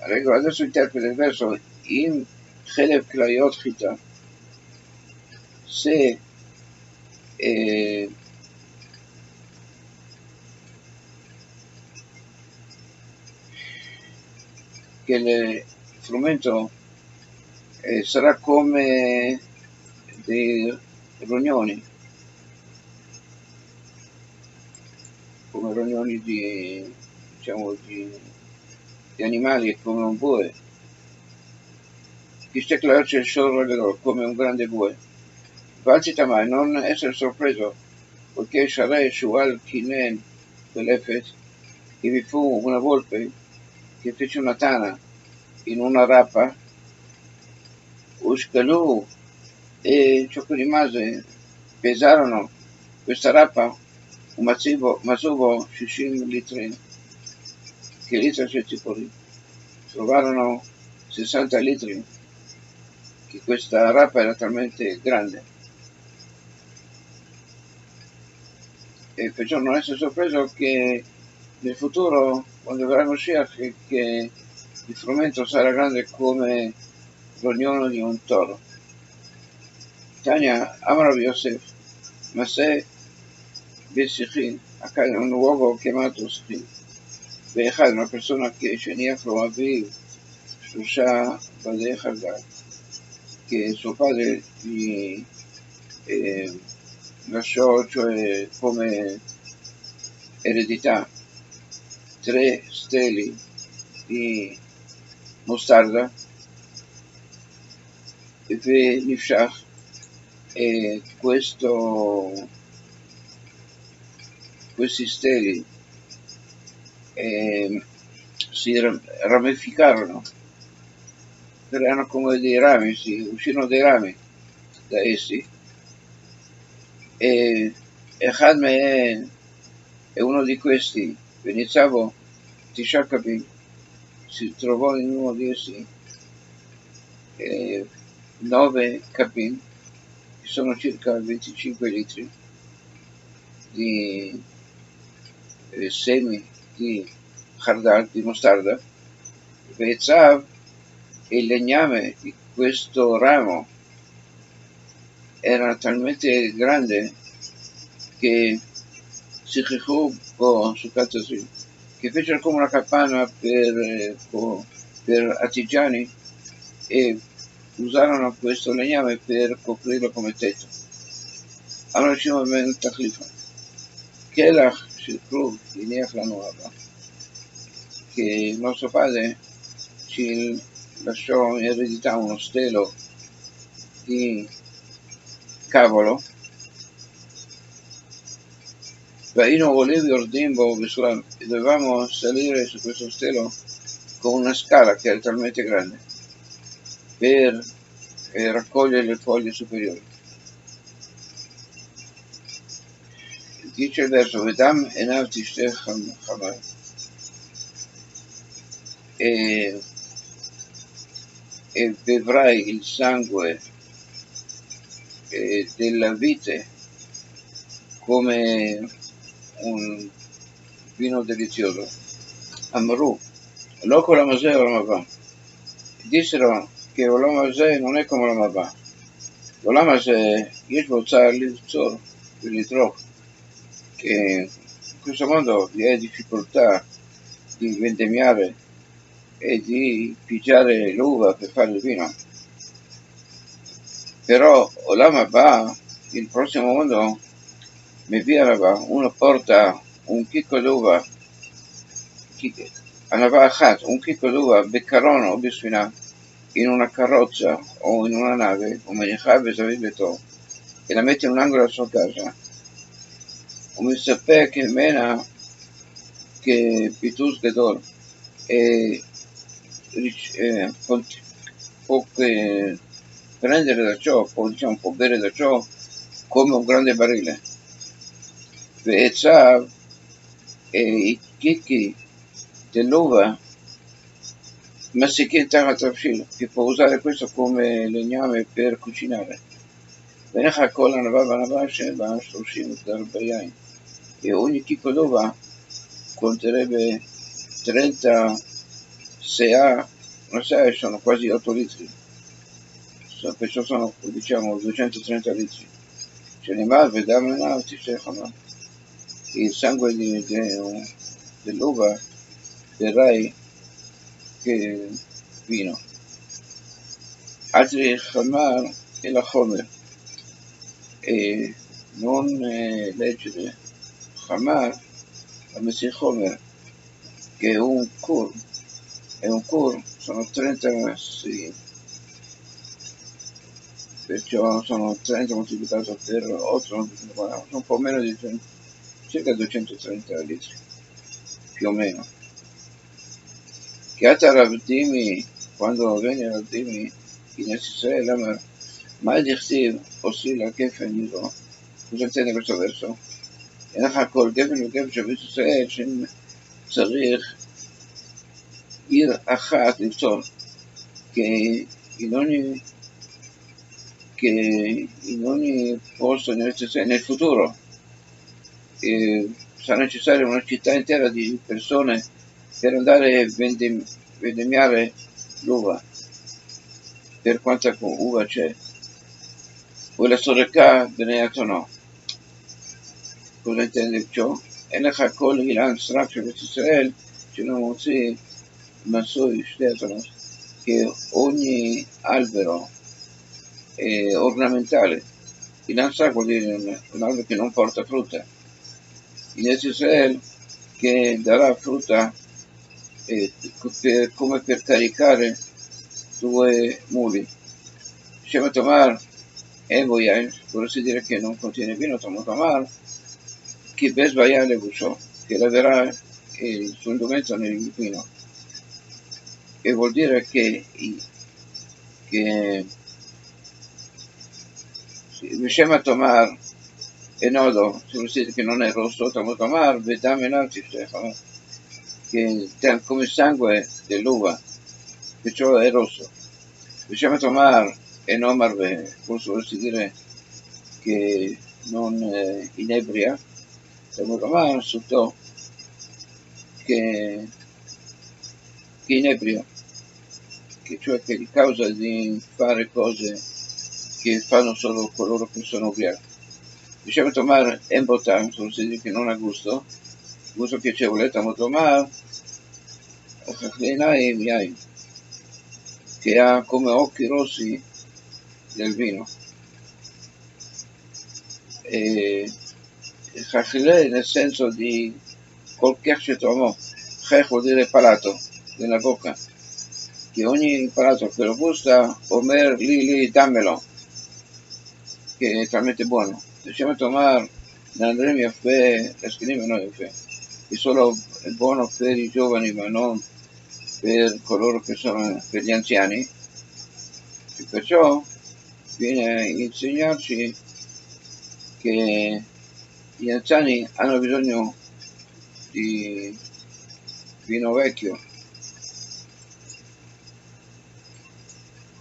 Adesso interpreta il verso in Chelev Klayot Chita, se che il frumento sarà come dei rognoni, come rognoni diciamo, di animali, come un bue. Isteklar c'è il solo come un grande bue. Valsita mai non essere sorpreso, poiché Sharai Shual Kinen quell'Efes, che vi fu una volpe che fece una tana in una rapa, Ushkalu, e ciò che rimase pesarono questa rapa un masuvo Shishim litri, che litri c'è trovarono 60 litri, che questa rapa era talmente grande. E perciò non essere sorpreso che nel futuro, quando verrà Moshiach, che il frumento sarà grande come l'ognuno di un toro. Tania, Amar Yosef, Maseh Besichin, accade in un luogo chiamato Sichin. Be'echad, una persona che Sheniach lo Aviv, Shusha Badei Chagad, che suo padre gli lasciò, cioè come eredità, 3 steli di mostarda, e Nifshach, e questi steli si ramificarono, erano come dei rami, uscirono dei rami da essi, e Echad Mehen è uno di questi, Venizzavo Tisha Kapim, si trovò in uno di essi 9 capim, che sono circa 25 litri di semi di Hardal, di mostarda, e il legname di questo ramo era talmente grande che si con su Katzazil, che fecero come una capanna per artigiani e usarono questo legname per coprirlo come tetto. Allora Shimon ben Tachlifa, Kelach Shilkru, Ineach Lanu Abba, che il nostro padre ci lasciò in eredità uno stelo di cavolo, io volevo Ordimbo, dovevamo salire su questo stelo con una scala che era talmente grande per raccogliere le foglie superiori. Dice il verso, Vedam enav tishteh chamar, e bevrai il sangue della vite come un vino delizioso. Amru, loco la Maseh Olamabà. Dissero che Olamazeh non è come Olamabà. Olamazeh, io devo usare l'Itrò, che in questo mondo vi è difficoltà di vendemmiare e di pigiare l'uva per fare il vino. Però Olam Haba, il prossimo mondo, uno porta un chicco d'uva, un chicco d'uva, beccarone o bisfina, in una carrozza o in una nave, o e la mette in un angolo della sua casa. Mi sapeva che mena che Pitus Gedol e può prendere da ciò, può bere da ciò come un grande barile. E i chicchi dell'uva, ma si chiede che può usare questo come legname per cucinare. E ogni chicco d'uva conterebbe 30 SEA, una SEA sono quasi 8 litri, perciò sono diciamo 230 litri. Ce ne va, vediamo il sangue dell'uva verrai che vino. Altri Hamar e la Homer, e non leggere Hamar la Messich Homer, che un cur sono 30, sì, perciò sono 30 moltiplicato per 8, sono un po' meno di 100, circa 230 litri, più o meno. Che a Ravdimi, quando venne Ravdimi in Israele, ma דכתיב עושי לגפן יזו, cosa intende questo verso? אין לך כל גפן וגפן שבית ישראל שצריך עיר אחת לפתור, che in ogni posto nel futuro sarà necessaria una città intera di persone per andare a vendemmiare l'uva, per quanta uva c'è. Poi la soreka Beneato no. Cosa intende ciò? אין לך כל אילן סרק של בית ישראל שלא מוציא מסוי שתי התונות, che ogni albero ornamentale, אילן סרק vuol dire un albero che non porta frutta, in Israele che darà frutta come per caricare 2 muli. Shema Tomar Evo Yain, vorresti dire che non contiene vino, Tomar, che Besvaya le busciò, che laverà il suo indumento nel vino. E vuol dire che Shema Tomar e nodo, se vuol dire che non è rosso, Tomar, vedame l'artistefa, che come sangue dell'uva, perciò è rosso. Shema Tomar e non marve, forse vorresti dire che non inebria, Tomar sotto che inebria, che cioè che di causa di fare cose che fanno solo coloro che sono ubriachi. Diciamo Tomar embotam, vorresti dire che non ha gusto piacevole, Tomar che ha come occhi rossi del vino. E Chachile nel senso di col kershetomo, Chech vuol dire palato, della bocca, che ogni palato che lo gusta, Omer li dammelo, che è talmente buono. Diciamo Tomar, Nandrem Yafé, Escrime no Yafé, che solo è buono per i giovani ma non per coloro che sono per gli anziani, e perciò viene a insegnarci che gli anziani hanno bisogno di vino vecchio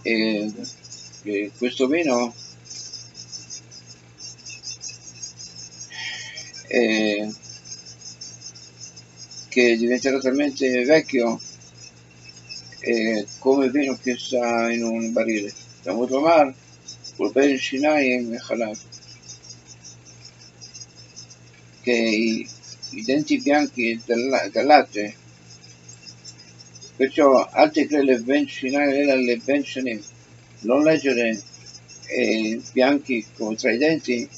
e questo vino che diventerà talmente vecchio come vino che sta in un barile. Talmud Lomar, Ben Shinai e Chalad, che i denti bianchi del latte, perciò altri che le Ben Shinai e le Ben Shanim, non leggere bianchi come tra i denti,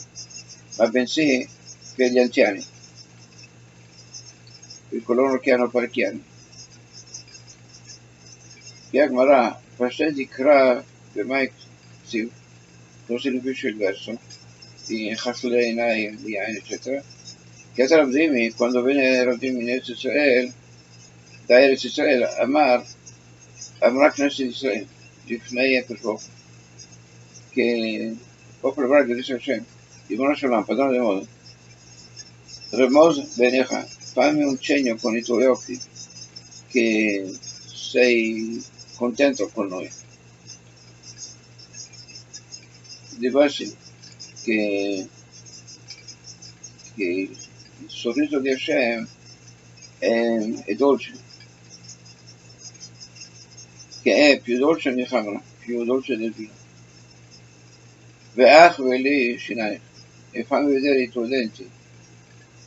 ma bensì per gli anziani, per coloro che hanno parecchi anni. Yagmara, Pasedi Kra, Bemaik, così ripisce il verso, di Chaflei, Nai, Yain, eccetera, che a Ravdimi, quando venne Ravdimi in Eretz Israel, da Eretz Israel, Amra Knesset Israel, לפני הקדוש che il popolo ebraico disse a Hashem, Ribono Shalom, padrone del mondo, Remos Benecha, fammi un segno con i tuoi occhi che sei contento con noi. Di base che il sorriso di Hashem è dolce, che è più dolce di Hamra, più dolce del vino. Ve'ach ve'li shinai, e fammi vedere i tuoi denti,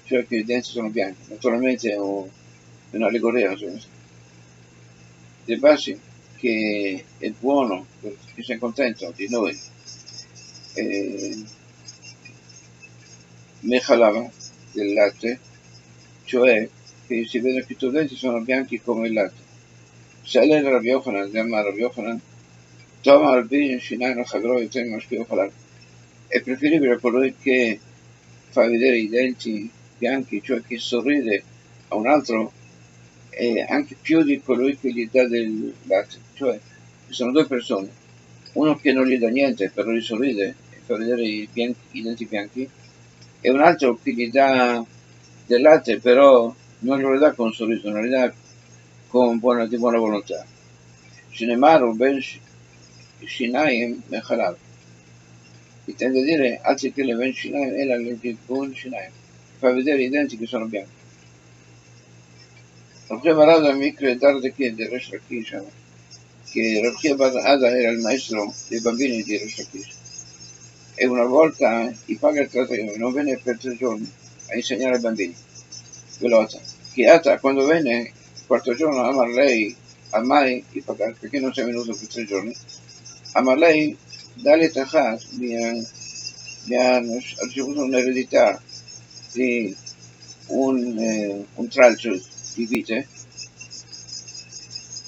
cioè che i denti sono bianchi. Naturalmente è un'allegoria, di base che è buono, che sei contento di noi. Mechalava del latte, cioè che si vede che tutti i denti sono bianchi come il latte. Sale Rabbi Yochanan, chiama Rabbi Yochanan, Toma al bin Shinano Chagro Yotem Mashpio Halal. È preferibile colui che fa vedere i denti bianchi, cioè che sorride a un altro, e anche più di colui che gli dà del latte. Cioè, ci sono due persone, uno che non gli dà niente, però gli sorride e fa vedere i denti bianchi, e un altro che gli dà del latte, però non glielo dà con un sorriso, non gli dà di buona volontà. Shinemaru ben Shinaim Mechalav. Intende dire, anziché le ben Shinaim, è la legge Gun Shinaim. Fa vedere i denti che sono bianchi. Rav Chia bar Ada Mikre Dardeke di Resh Lakish, che Rav Chia bar Ada era il maestro dei bambini di Resh Lakish. E una volta il padre non venne per 3 giorni a insegnare ai bambini. Velota. Chiata, quando venne il quarto giorno, Amar lei, a mai il padre, perché non sei venuto per 3 giorni? Amar lei, dalle Tachat, mi ha ricevuto un'eredità di un tralcio di vite,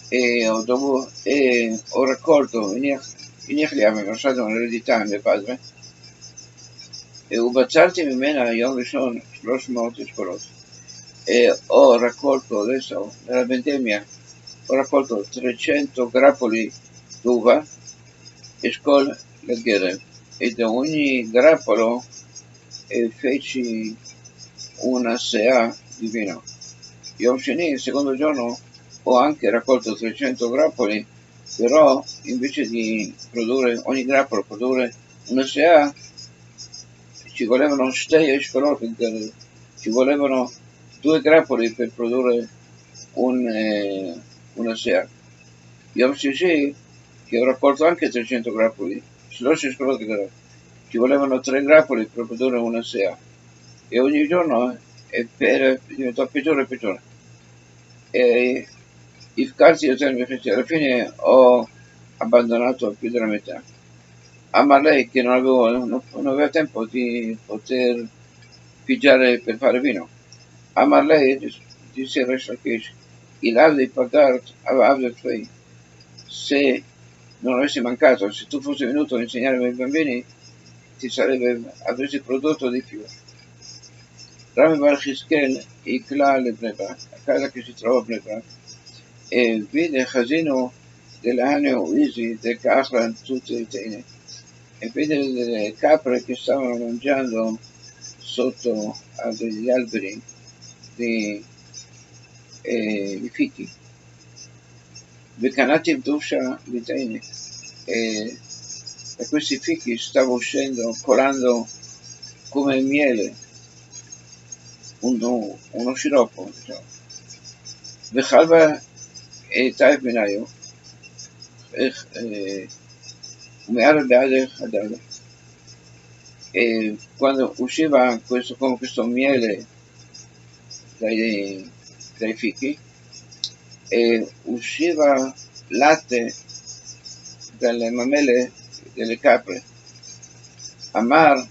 e ho raccolto, Inichli aveva lasciato un'eredità a mio padre, e ubbazzarti ממנה יום ראשון 300 אשכולות. E ho raccolto adesso, nella vendemmia, ho raccolto 300 grappoli d'uva, Eshkol Legere, e da ogni grappolo feci una sea di vino. Yom Sheni, il secondo giorno, ho anche raccolto 300 grappoli, però invece di produrre ogni grappolo produrre una sea, ci volevano 6 eshkolot, ci volevano 2 grappoli per produrre una sea. Yom Shishi, che ho raccolto anche 300 grappoli, ci volevano 3 grappoli per produrre una sea. E ogni giorno diventò peggiore e peggiore. E i casi alla fine ho abbandonato più della metà. A Marley, che non aveva tempo di poter pigiare per fare vino. A Marley disse Resh Lakish, il Avdi Pagart Avdi Tvei, se non avessi mancato, se tu fossi venuto a insegnare ai miei bambini, avresti prodotto di più. Rami Bar Chizkel Ikla le Bnei Brak, a casa che si trova a Bnei Brak, e vide Chasino dell'anno Uisi del Kachlan tutte le tene, e vide delle capre che stavano mangiando sotto a degli alberi di fichi. Vecanati Dusha Litene, e da questi fichi stava uscendo, colando come miele, uno sciroppo, diciamo. Vechalva e Taif Benayo, Umeara Beade Hadada, e quando usciva questo miele dai fichi, e usciva latte dalle mamelle delle capre. Amar,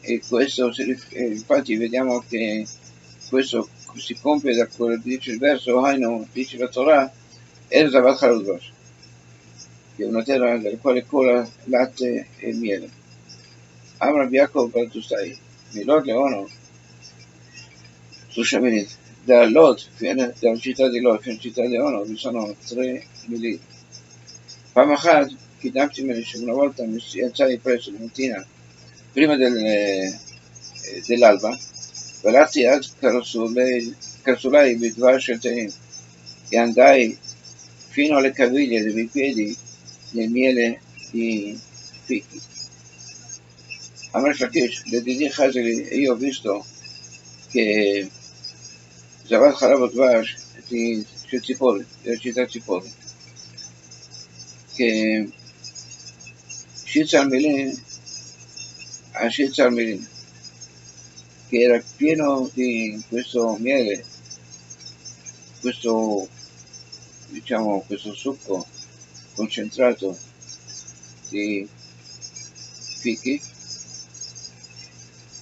e questo infatti vediamo che questo si compie da quello che dice il verso, Hainu, dice la Torah, Erzavat Harudvash, che è una terra dalla quale cola latte e miele. Amar Yaakov Baltustai, Milot Leono, su Shaminit, da Lot, dalla città di Lot fino alla città di Leono, vi sono 3 mili. Pamachad, kidnapti me, una volta mi alzai presto la mattina, prima dell'alba, Valati ad Carsulai Bidvar Sheltein, e andai fino alle caviglie dei miei piedi nel miele di fichi. Amar Shakish, le Didi Chazeli, e io ho visto che Zavat Harabat Vash di Zipori, della città Zipori, che Shitzar Milin, a Shitzar Milin, che era pieno di questo miele, questo succo concentrato di fichi,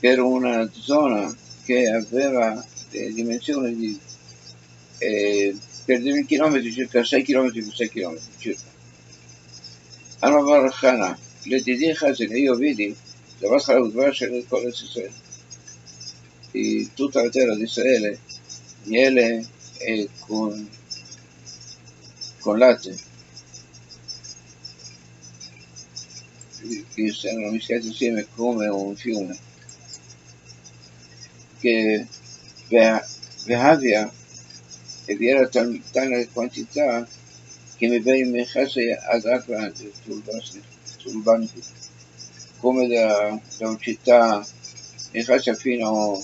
per una zona che aveva dimensioni di per 1000 km circa 6 km per 6 km circa. Allora Barachana, lediדי חזן, io vedi, la vostra udvace del Col Israele, di tutta la terra di Israele, miele e con latte, che sono mischiati insieme come un fiume, che Vehavia, e vi era tale quantità che mi bei mechase ad Akra sul banco, come da una città mechase fino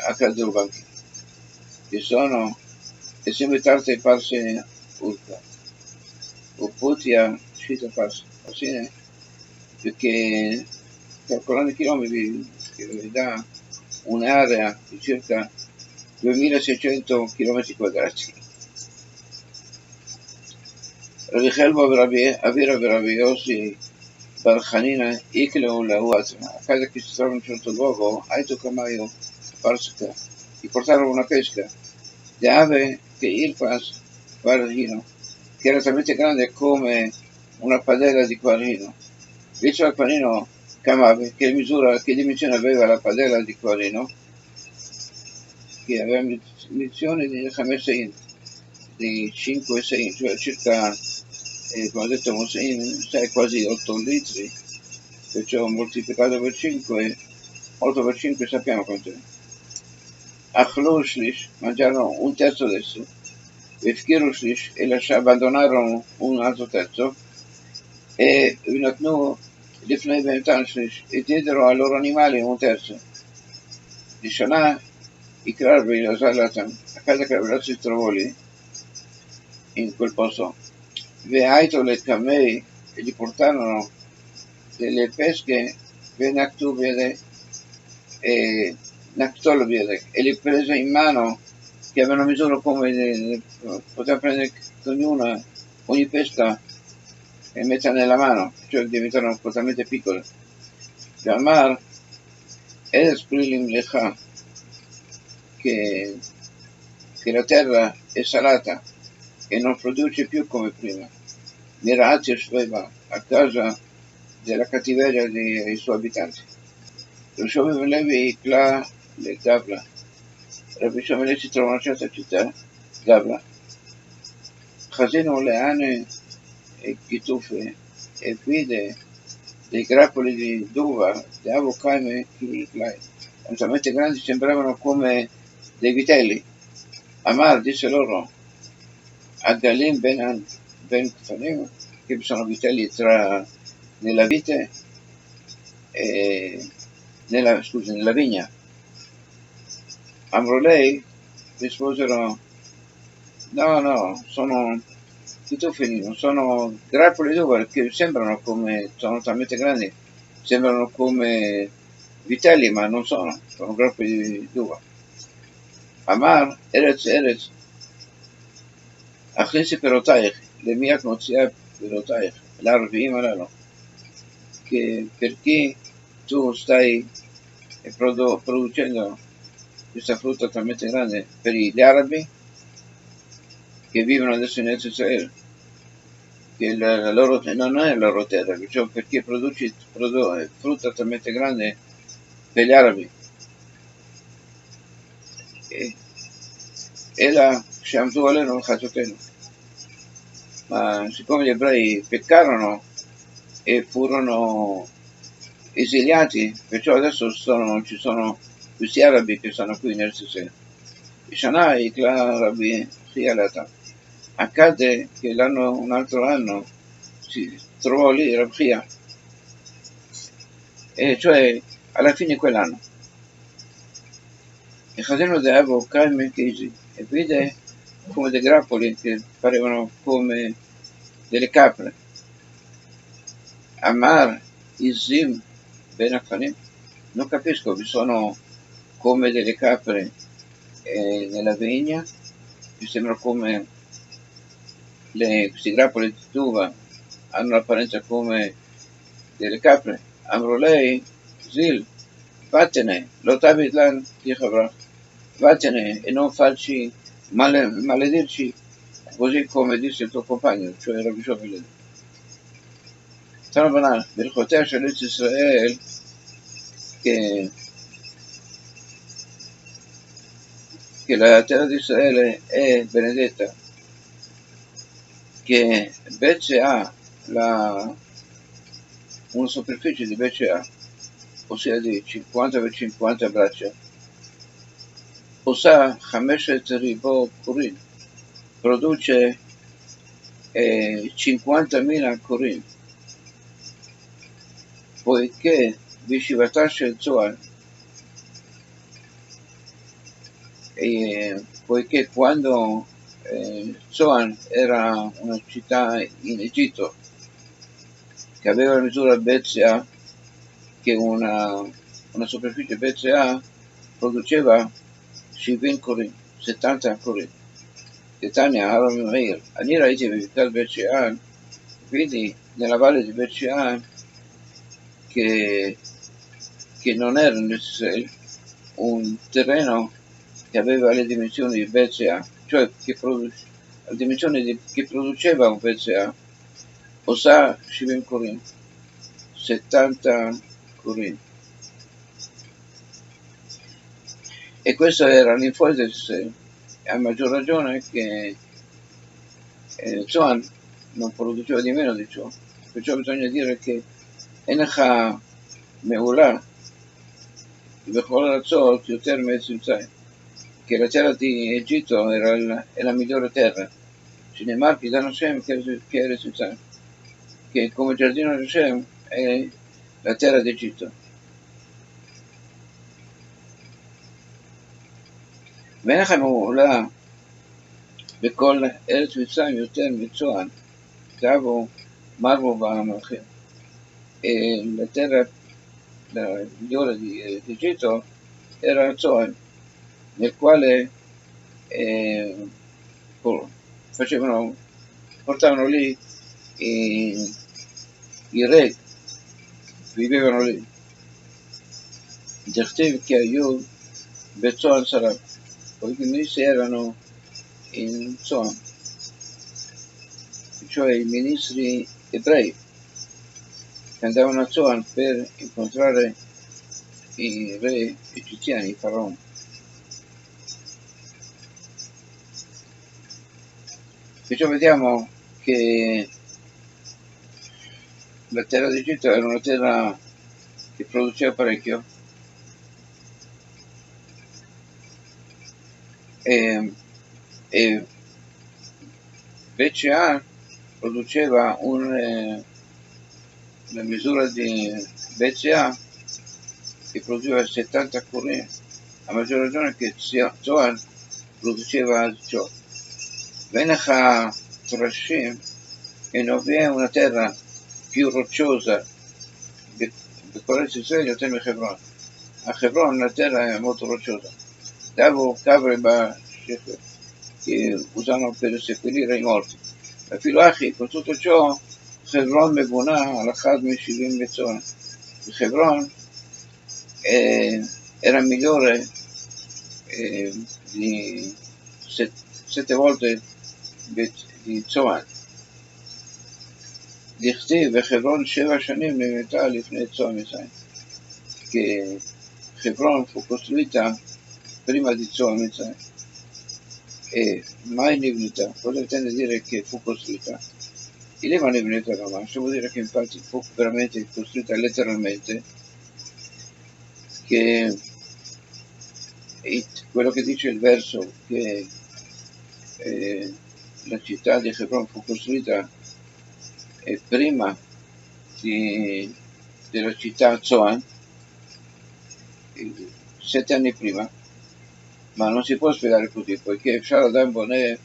a Kadurbanchi, che sono e sempre tarte parse urca, o putia scita parse, così perché calcolando i chilometri che dà un'area di circa 2600 km quadrati. Rabbi Chelbo e Rabbi Yossi Bar Hanina Iklehu lahu Azma. A casa che si trova in un certo luogo, Aito Kamayo Parsuka, gli portarono una pesca di ave che Ilfas Quarhino, che era talmente grande come una padella di Quarhino. Visto al panino Kamabe, che dimensione aveva la padella di Quarhino, che aveva dimensioni di Hamesein, di 5-6, cioè circa, come ha detto Mosein, quasi 8 litri, perciò moltiplicato per 5, 8 per 5 sappiamo quant'è. Achlu Shlish, mangiarono un terzo adesso, Vefkiru Shlish, e abbandonarono un altro terzo, e Vinatnu Lifnei Benetan Shlish, e diedero ai loro animali un terzo. Di Shana, i Krarbi, la Zalatan, a casa che Rabbi si trovò lì, in quel posto, Veaito le Kamei, e gli portarono delle pesche, Venaktu Viede, e Naktol Viede, e le prese in mano, che avevano misura come poteva prendere ogni pesca e metterla nella mano, cioè diventano totalmente piccole. Gamar es Prilim Lecha, che la terra è salata e non produce più come prima. Mirati Shveva, a causa della cattiveria dei suoi abitanti. Rabbi Levi Ikla le Gabla. Rabbi Levi si trova in una certa città, Gabla. Chazino Leane e Gitufe, e vide dei grappoli di d'uva, di avocaime Iklai, talmente grandi sembravano come dei vitelli. Amar disse loro, Agalim ben Kfanim, che sono vitelli nella vite e nella vigna. Amrolei risposero, no, sono titufini, non sono grappoli d'uva che sembrano sono talmente grandi, sembrano come vitelli, ma non sono grappoli d'uva. Amar, Eretz, Achinsi Perotaich, le mie mozia Perotaich, l'arvim alalo, che perché tu stai producendo questa frutta talmente grande per gli arabi che vivono adesso in Israele, che non è la loro terra, cioè perché produce frutta talmente grande per gli arabi. E la Shamtu Alenu Chazotenu. Ma siccome gli ebrei peccarono e furono esiliati, perciò adesso ci sono questi arabi che stanno qui nel Sisè. Shanai, Rabbi Chialata. Accade che un altro anno si trovò lì Rabbi, e cioè alla fine di quell'anno. E Chazeno de Avo Kaime Kisi, e vide come dei grappoli che parevano come delle capre. Amar Izim Ben Afanim, non capisco, vi sono come delle capre nella vigna, che sembrano come questi grappoli di tuva hanno l'apparenza come delle capre. Amrolei Zil, vattene, lo Tavidlan Tichavra, vattene e non farci maledirci, così come disse il tuo compagno, cioè Rabbi Shlomo. Tanabana, Birchotea של ארץ ישראל, che la terra di Israele è benedetta, che Bece ha una superficie di BCA, ossia di 50 per 50 braccia, Osa 5 ribo Kurim, produce 50.000 Kurim, poiché Bishivata Shel Zohar, poiché quando Zoan era una città in Egitto che aveva la misura BCA, che una superficie BCA produceva 70 Korim. Titania Aram Meir, Anira Iti Vivital BCA, quindi nella valle di BCA, che non era necessario un terreno che aveva le dimensioni di BCA, cioè le dimensioni che produceva un BCA, Osa 70 Korim, 70 Korim. E questo era l'ipotesi, a maggior ragione che Zoan non produceva di meno di ciò, perciò bisogna dire che Enecha Meula, בכל ארצות יותר מעץ מצרים, che la terra di Egitto è la migliore terra, שנאמר כי דן השם כארץ מצרים, che come giardino di Hashem è la terra d'Egitto. ואין מעולה בכל ארץ מצרים יותר מצוען, זהב מרמור והמלכים. La terra migliore di Egitto era Zoan, nel quale portavano lì i re, vivevano lì. Dechtiv che היו בצוען שרף, poiché i ministri erano in Zoan, cioè i ministri ebrei che andavano a Zoan per incontrare i re egiziani, i faraoni. Perciò vediamo che la terra d'Egitto era una terra che produceva parecchio e BCA produceva la misura di BCA che produceva 70 Korim, a maggior ragione che Zoan produceva ciò. Venecha Trashim, e non vi è una terra più rocciosa di Correzio Israele, teme Hebron. A Hebron la terra è molto rocciosa. Davo Cabreba che usano per seppellire i morti. La Filachi, con tutto ciò, Hebron Mebuna, Alachad Meshivim Bezzona. Hebron era migliore di 7 volte di Zoan. דכתיב בחברון 7 שנים נבנתה לפני צוען מצרים, che Hebron fu costruita prima di Zoan Mitzrayim. E mai nibnita, cosa intende dire che fu costruita? Il lema nibnita Ramash vuol dire che infatti fu veramente costruita letteralmente, che quello che dice il verso che la città di Hebron fu costruita prima della città Zoan, 7 anni prima, ma non si può spiegare così, poiché Sharadam Boneh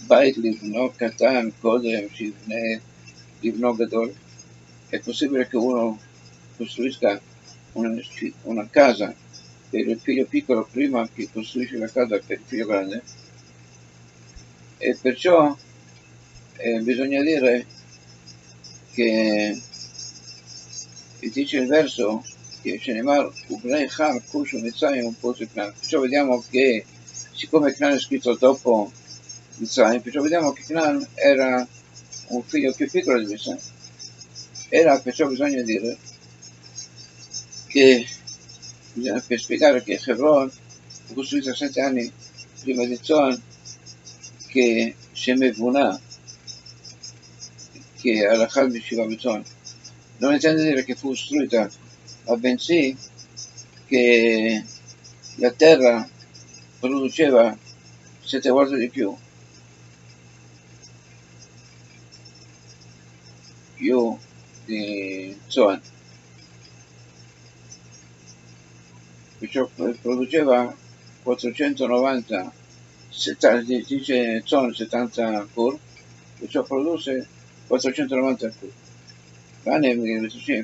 Bait Livno Katan Kodem Shivne Livno Gadol, è possibile che uno costruisca una casa per il figlio piccolo prima che costruisce la casa per il figlio grande, e perciò bisogna dire che dice il verso che Shenemar Ubnei Ham Kushu Mitzrayim un po' su Cnan. Perciò vediamo che, siccome Cnan è scritto dopo Mitzrayim, perciò vediamo che Cnan era un figlio più piccolo di Mitzrayim. Perciò bisogna dire che bisogna per spiegare che Hebron fu costruita 7 anni prima di Zoan, che Shemevuna, che alla Khalbi Shiva Mitzon, non intende dire che fu costruita, ma bensì che la terra produceva 7 volte di più di Zoan. Perciò produceva 490, dice Zoan 70 kur, perciò produsse 490 kur.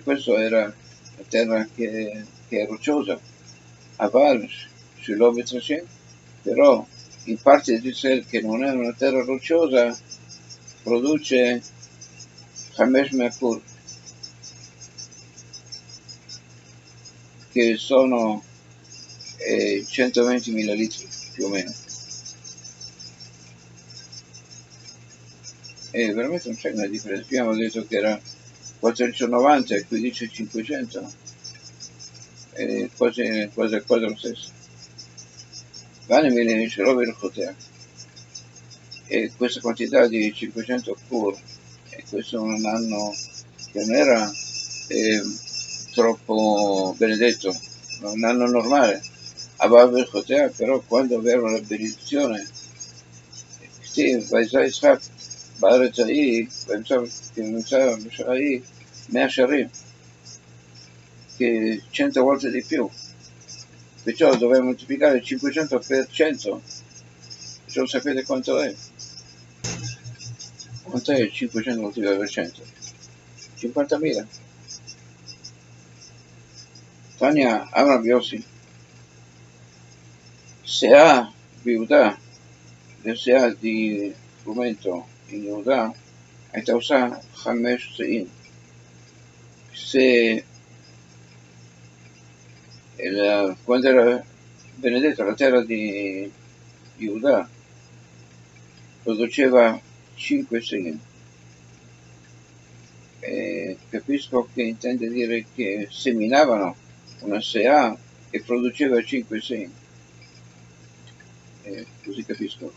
Questo era la terra che è rocciosa, a Val, sull'Ovetrashen, però in parte di Israele che non è una terra rocciosa produce Hamesh Mekur, che sono 120.000 litri più o meno. E veramente non c'è una differenza. Abbiamo detto che era 490 e qui dice 500, quasi lo stesso. E questa quantità di 500 kur, e questo un anno che non era troppo benedetto, un anno normale, però quando avevano la benedizione, בארץ ההיא, נמצא בשעה ההיא, 100 שערים, che 100 volte di più. Perciò dovevo moltiplicare 500 per 100. Perciò sapete quanto è? Quanto è 500 moltiplicato per 100? 50.000. Tania Amram Yossi, se ha Yehuda, se ha di frumento in Yehuda, הייתה עושה 5 שאים. Quando era benedetta la terra di Yehuda, produceva 5 segni. Capisco che intende dire che seminavano una seah e produceva 5 segni. Così capisco.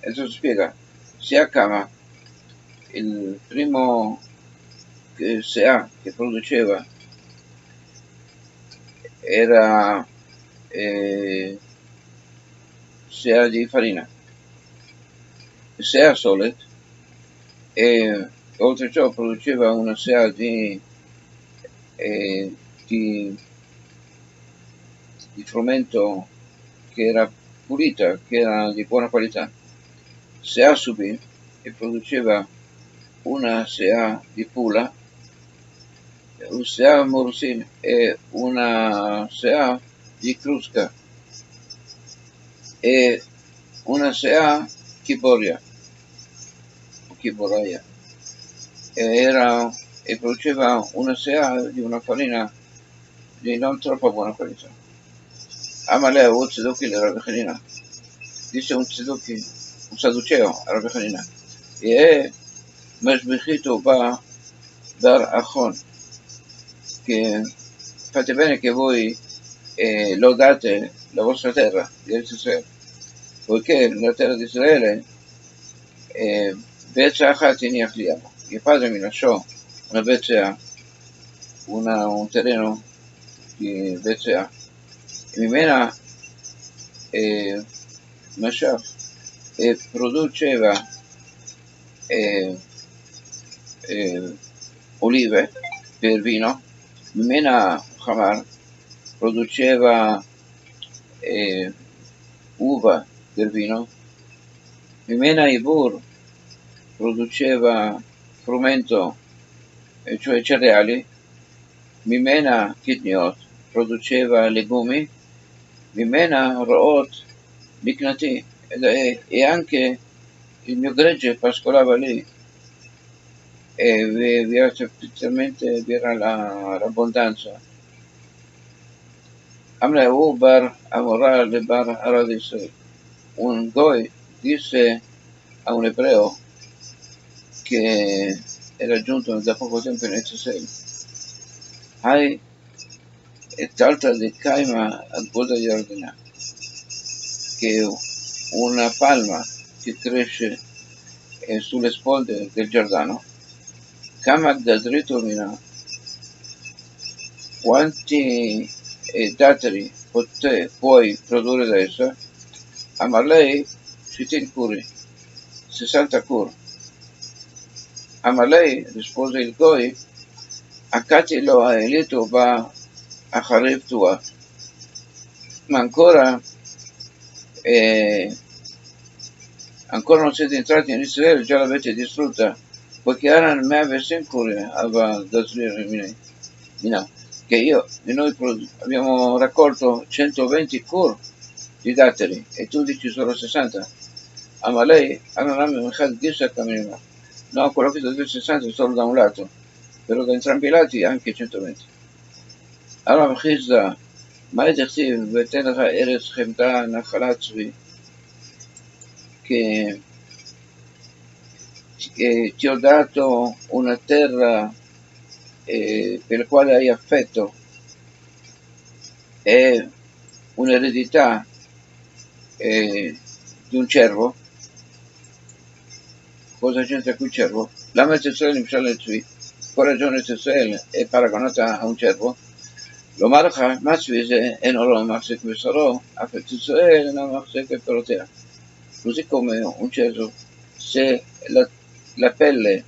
Adesso spiega. Seah Kama, il primo seah che produceva era seah di farina. Seah Solet, e oltre ciò produceva una seah di frumento che era pulita, che era di buona qualità. Seah Subi, e produceva una seah di pula, un seah Morusin e una seah di crusca e una seah Kiboria, e produceva una seah di una farina di non troppo buona qualità. Amalea o Tzedoki le Rabbi Hanina, dice un Sadduceo a Rabbi Hanina, e Mashbichito ba dar Achon, che fate bene che voi lodate la vostra terra di Israele, poiché la terra di Israele Bezza Achatini Achliamo. Mio padre mi lasciò una Bezza, un terreno di Bezza, e mi mena Mashaf, e produceva olive per vino. Mimena Hamar produceva uva per vino. Mimena Ibur produceva frumento, cioè cereali. Mimena Kitniot produceva legumi. Mimena Root Miknati, e anche il mio gregge pascolava lì. e vi era semplicemente vi era l'abbondanza. Amlehu bar Amorà le bar Arad Israel. Un Goy disse a un ebreo che era giunto da poco tempo in Israele: Hai et alta di Caima al Buda Giardina, che una palma che cresce sulle sponde del Giordano, Kamak da dritto mina, quanti datteri puoi produrre da essa? Amalei Shitin Kuri, 60 kur. Amalei, rispose il Goi, Akati lo aelito ba Acharif tua, ma ancora non siete entrati in Israele, già l'avete distrutta, poiché erano me avessi cure da svirare che noi abbiamo raccolto 120 kur di datteri e tu dici solo 60. Ma lei no, quello che dice 60 è solo da un lato, però da entrambi i lati anche 120. Allora Chizda, מה תכתיב ותן לך ארץ חמדה נחלת צבי, che ti ho dato una terra per la quale hai affetto e un'eredità di un cervo. Cosa c'entra qui il cervo? La Metzisrael con ragione Israele è paragonata a un cervo. לומר לך, מה צבי זה אינו לא מחזיק בשרו, אף את ישראל אינה מחזיק בפירותיה. Così come un cervo, se la pelle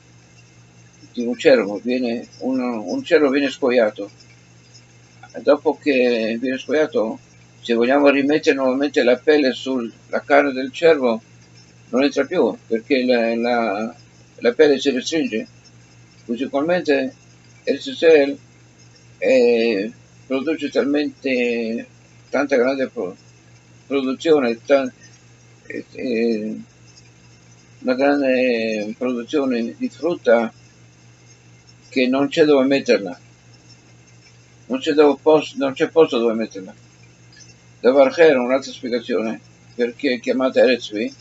di un cervo un cervo viene spogliato, dopo che viene spogliato, se vogliamo rimettere nuovamente la pelle sulla carne del cervo, non entra più, perché la pelle si restringe. Musicalmente Israel produce talmente tanta grande produzione, una grande produzione di frutta che non c'è dove metterla, non c'è posto dove metterla. Da Varcher un'altra spiegazione, perché è chiamata Eretzvi,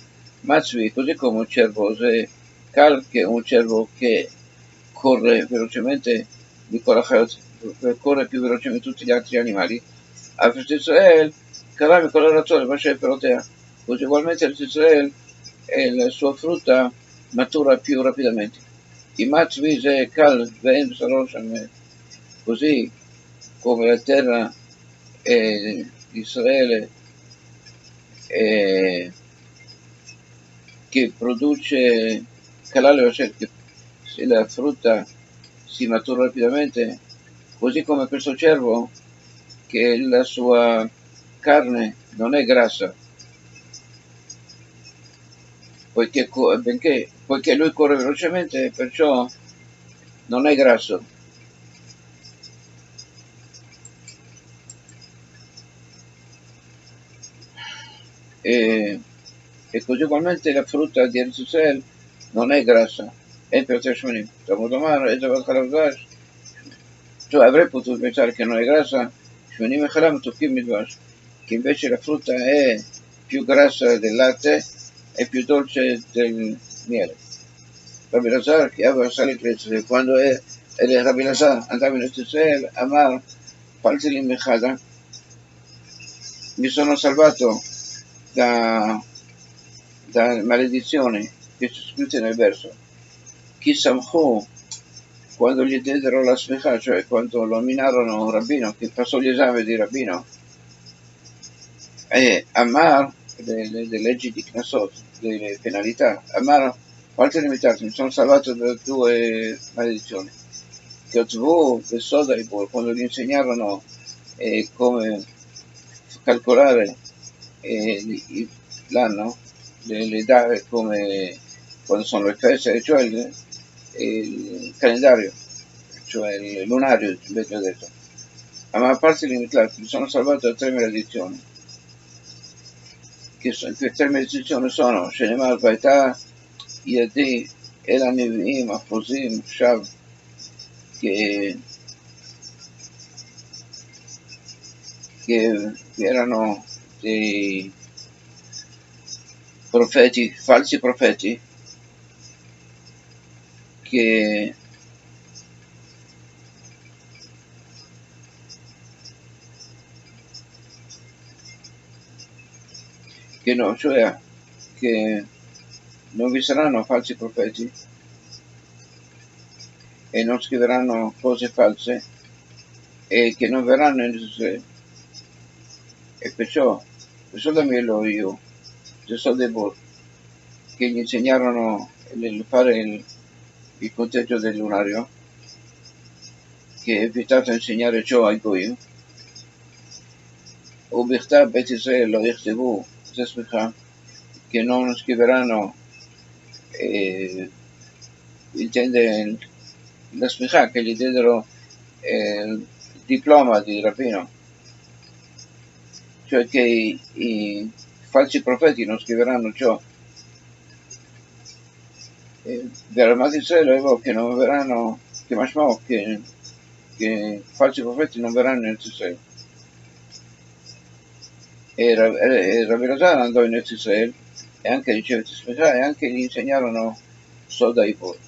Matzvi, così come un cervo, se Cal, che è un cervo che corre velocemente, corre più velocemente di tutti gli altri animali, a Israel, Calami con la ragione, ma c'è per te. Così ugualmente Israel e la sua frutta matura più rapidamente. I Matzvi se Cal, Ve'em Saroshan, così come la terra di Israele che produce calale, cioè che se la frutta si matura rapidamente, così come questo cervo che la sua carne non è grassa, poiché lui corre velocemente, perciò non è grasso. E così ugualmente la frutta di Eretz Israel non è grassa, è per te Shmanim. Cioè avrei potuto pensare che non è grassa, Shmanim e Chalam Tukim Midvash, che invece la frutta è più grassa del latte e più dolce del miele. Rabbi Lazar, che aveva sale quando Rabbi Lazar andava in Eretz Israel, Amar, Falzili Mechada, mi sono salvato da maledizione che c'è scritto nel verso. Chi Samchu, quando gli diedero la smicha, cioè quando lo nominarono un rabbino, che passò gli esami di rabbino, e Amar, delle leggi di Knassot, delle penalità, Amar, quante limitate, mi sono salvato da 2 maledizioni. Che Otzvu e Sodaibur, quando gli insegnarono come calcolare l'anno, le date come quando sono le feste, cioè il calendario, cioè il lunario, invece ho detto. Ma a parte limitati, mi sono salvato da 3 maledizioni. Che 3 maledizioni sono Shenemar Vaità, Yadi אל הנביאים החוזים עכשיו che erano dei profeti, falsi profeti, che no, cioè che non vi saranno falsi profeti e non scriveranno cose false e che non verranno in Israele. E perciò dammi io, Gesù Debor, che gli insegnarono nel fare il conteggio del lunario, che è vietato insegnare ciò ai Goyim, ובכתב בית ישראל לא יכתבו, זה סמיכה, che non scriveranno, intende la smicha, che gli diedero il diploma di rabbino, cioè che i falsi profeti non scriveranno ciò. Veramente Israele che non verranno, che mashmao, che i falsi profeti non verranno in Israele. E Rabbi Lazar andò in Israele e anche riceve smicha e anche gli insegnarono Soda Ibor.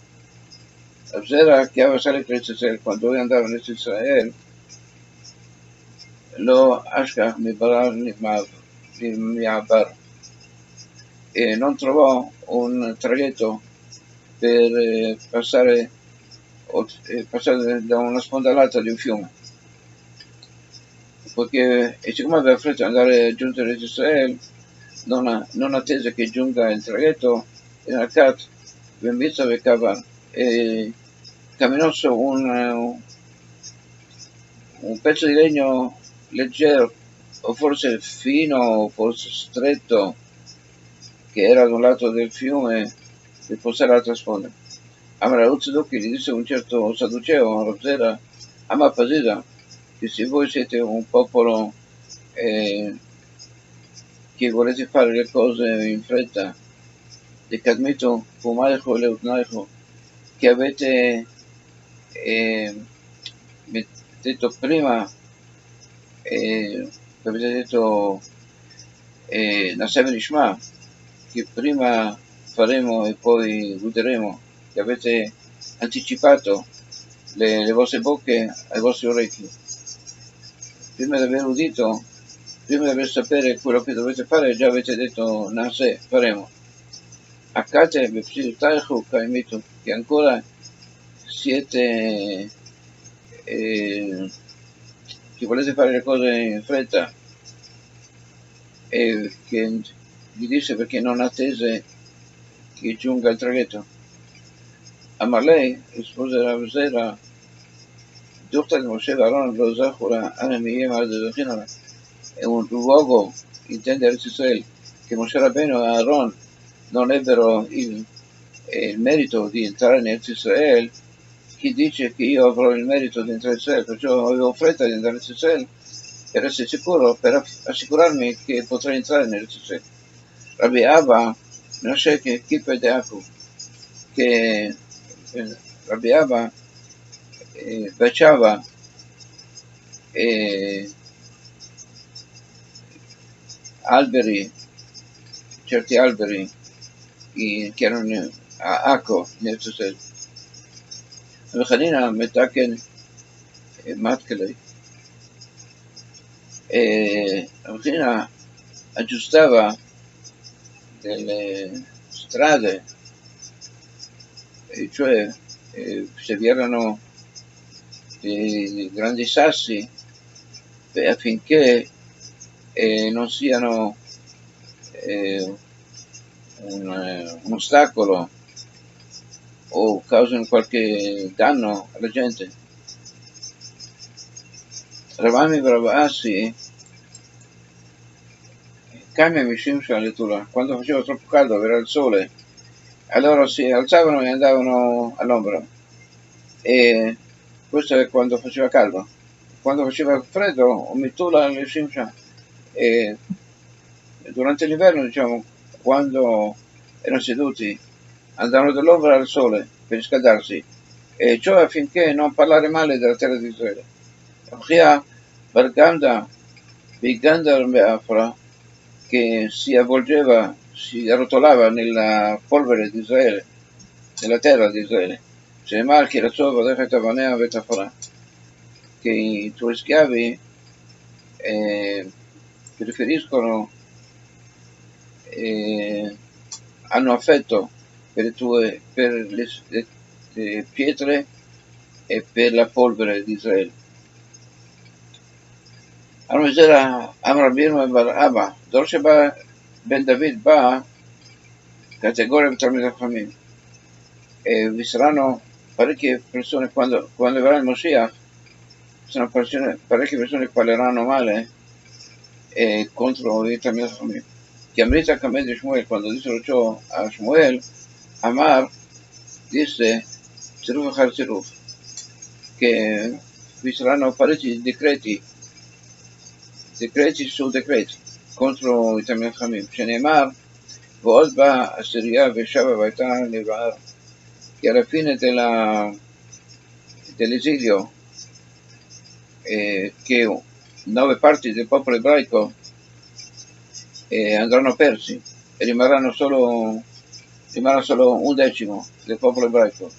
Zera che aveva salito in Israele, quando lui andava in Israele, lo Ashka Mi'abar, e non trovò un traghetto per passare da una spondalata di un fiume, perché siccome aveva fretta di andare a giungere in Israele, non attese che giunga il traghetto, e nel Cat Benvizza Vekavan, e camminò su un pezzo di legno leggero, o forse fino, o forse stretto, che era da un lato del fiume, per passare all'altra sponda. Amra Uzzeduk gli disse un certo Sadduceo, Rabzera, Ama Pasida, che se voi siete un popolo che volete fare le cose in fretta, di Cadmito, Fumaicho e Leutnaicho, che avete detto prima, che avete detto Nasem Nishma, che prima faremo e poi guderemo, che avete anticipato le vostre bocche ai vostri orecchi. Prima di aver udito, prima di aver sapere quello che dovete fare, già avete detto Nase, faremo. Accate Bepsiutaichu Kaimitu, che ancora siete che volete fare le cose in fretta, e che gli disse perché non attese che giunga il traghetto. Amalei rispose Rav Zera, Dukta di Moshe Aaron lo Zachura Anamiyem al è un luogo, intende Israele, che Moshe Rabbeinu e Aaron non ebbero il merito di entrare in Israele. Chi dice che io avrò il merito di entrare in Israele, perciò avevo fretta di andare in Israele per essere sicuro, per assicurarmi che potrei entrare in Israele. Rabbi Abba, Menashe Kippur de Aku, che Rabbi Abba baciava alberi, certi alberi che erano a Acco, nel Israele. וחנינא מתקן Matkele, Ravina aggiustava delle strade, cioè se vi erano dei grandi sassi, affinché non siano un ostacolo o causano qualche danno alla gente. Ravami Bravassi, cambia Mishimsha lettura, quando faceva troppo caldo, era il sole, allora si alzavano e andavano all'ombra, e questo è quando faceva caldo. Quando faceva freddo, Mitula le Shimsha, e durante l'inverno, diciamo, quando erano seduti andavano dall'ombra al sole per riscaldarsi, e ciò affinché non parlare male della terra di Israele. Abchia bar Gamda, Bigandar Beafra, che si avvolgeva, si arrotolava nella polvere di Israele, nella terra di Israele. Shenemar che la sua vadechet avanea vetafra, che i tuoi schiavi preferiscono, hanno affetto per le pietre e per la polvere di Israele. Amizera Amrabir bar Abba, דור שבא בן דוד בא categoria בתלמידי חכמים. Vi saranno parecchie persone, quando verrà il Moshiach, parecchie persone che parleranno male contro i Talmidei Chachamim. Che Amrita Kamed di Shmuel, quando dissero ciò a Shmuel, Amar disse Tziruf Achar Tziruf, che vi saranno parecchi decreti su decreti contro i Talmidei Chachamim. שנאמר, ועוד באה עשירייה ושבה והייתה לבער, che alla fine dell'esilio che 9 parti del popolo ebraico andranno persi e rimarrà solo un decimo del popolo ebraico.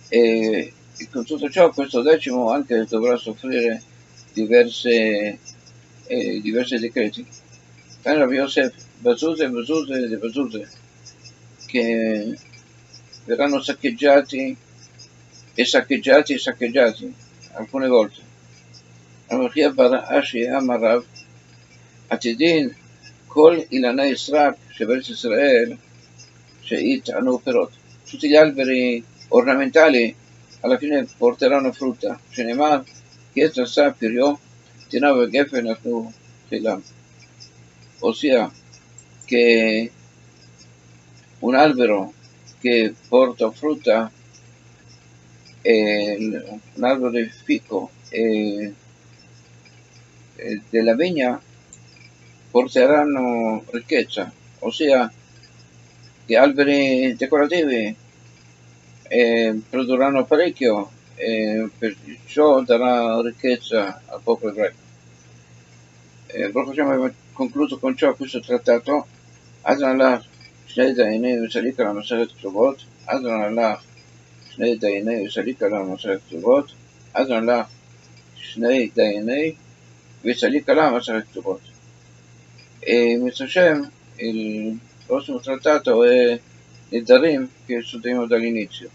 E con tutto ciò questo decimo anche dovrà soffrire diversi decreti. Rav Yosef, Bazuse, che verranno saccheggiati alcune volte. Amachia bar Ashi Amarav, עתידין כל אילני סרק שבארץ ישראל שיטענו פירות. Tutti gli alberi ornamentali alla fine porteranno frutta. שנאמר, כי עץ עשה פריו, תאנה וגפן נתנו תלם. Ossia che un albero che porta frutta, un albero del fico e della vigna porteranno ricchezza, ossia gli alberi decorativi produrranno parecchio e perciò darà ricchezza al popolo ebraico. Baruch Hashem abbiamo concluso con ciò questo trattato. Adon Allah שני דייני וצדיק על המסכת כתובות, אדון הלך שני דייני וצדיק על המסכת כתובות, אדון הלך שני דייני וצדיק על המסכת כתובות. Mr. Shem, il prossimo trattato è Nedarim che studiamo dall'inizio.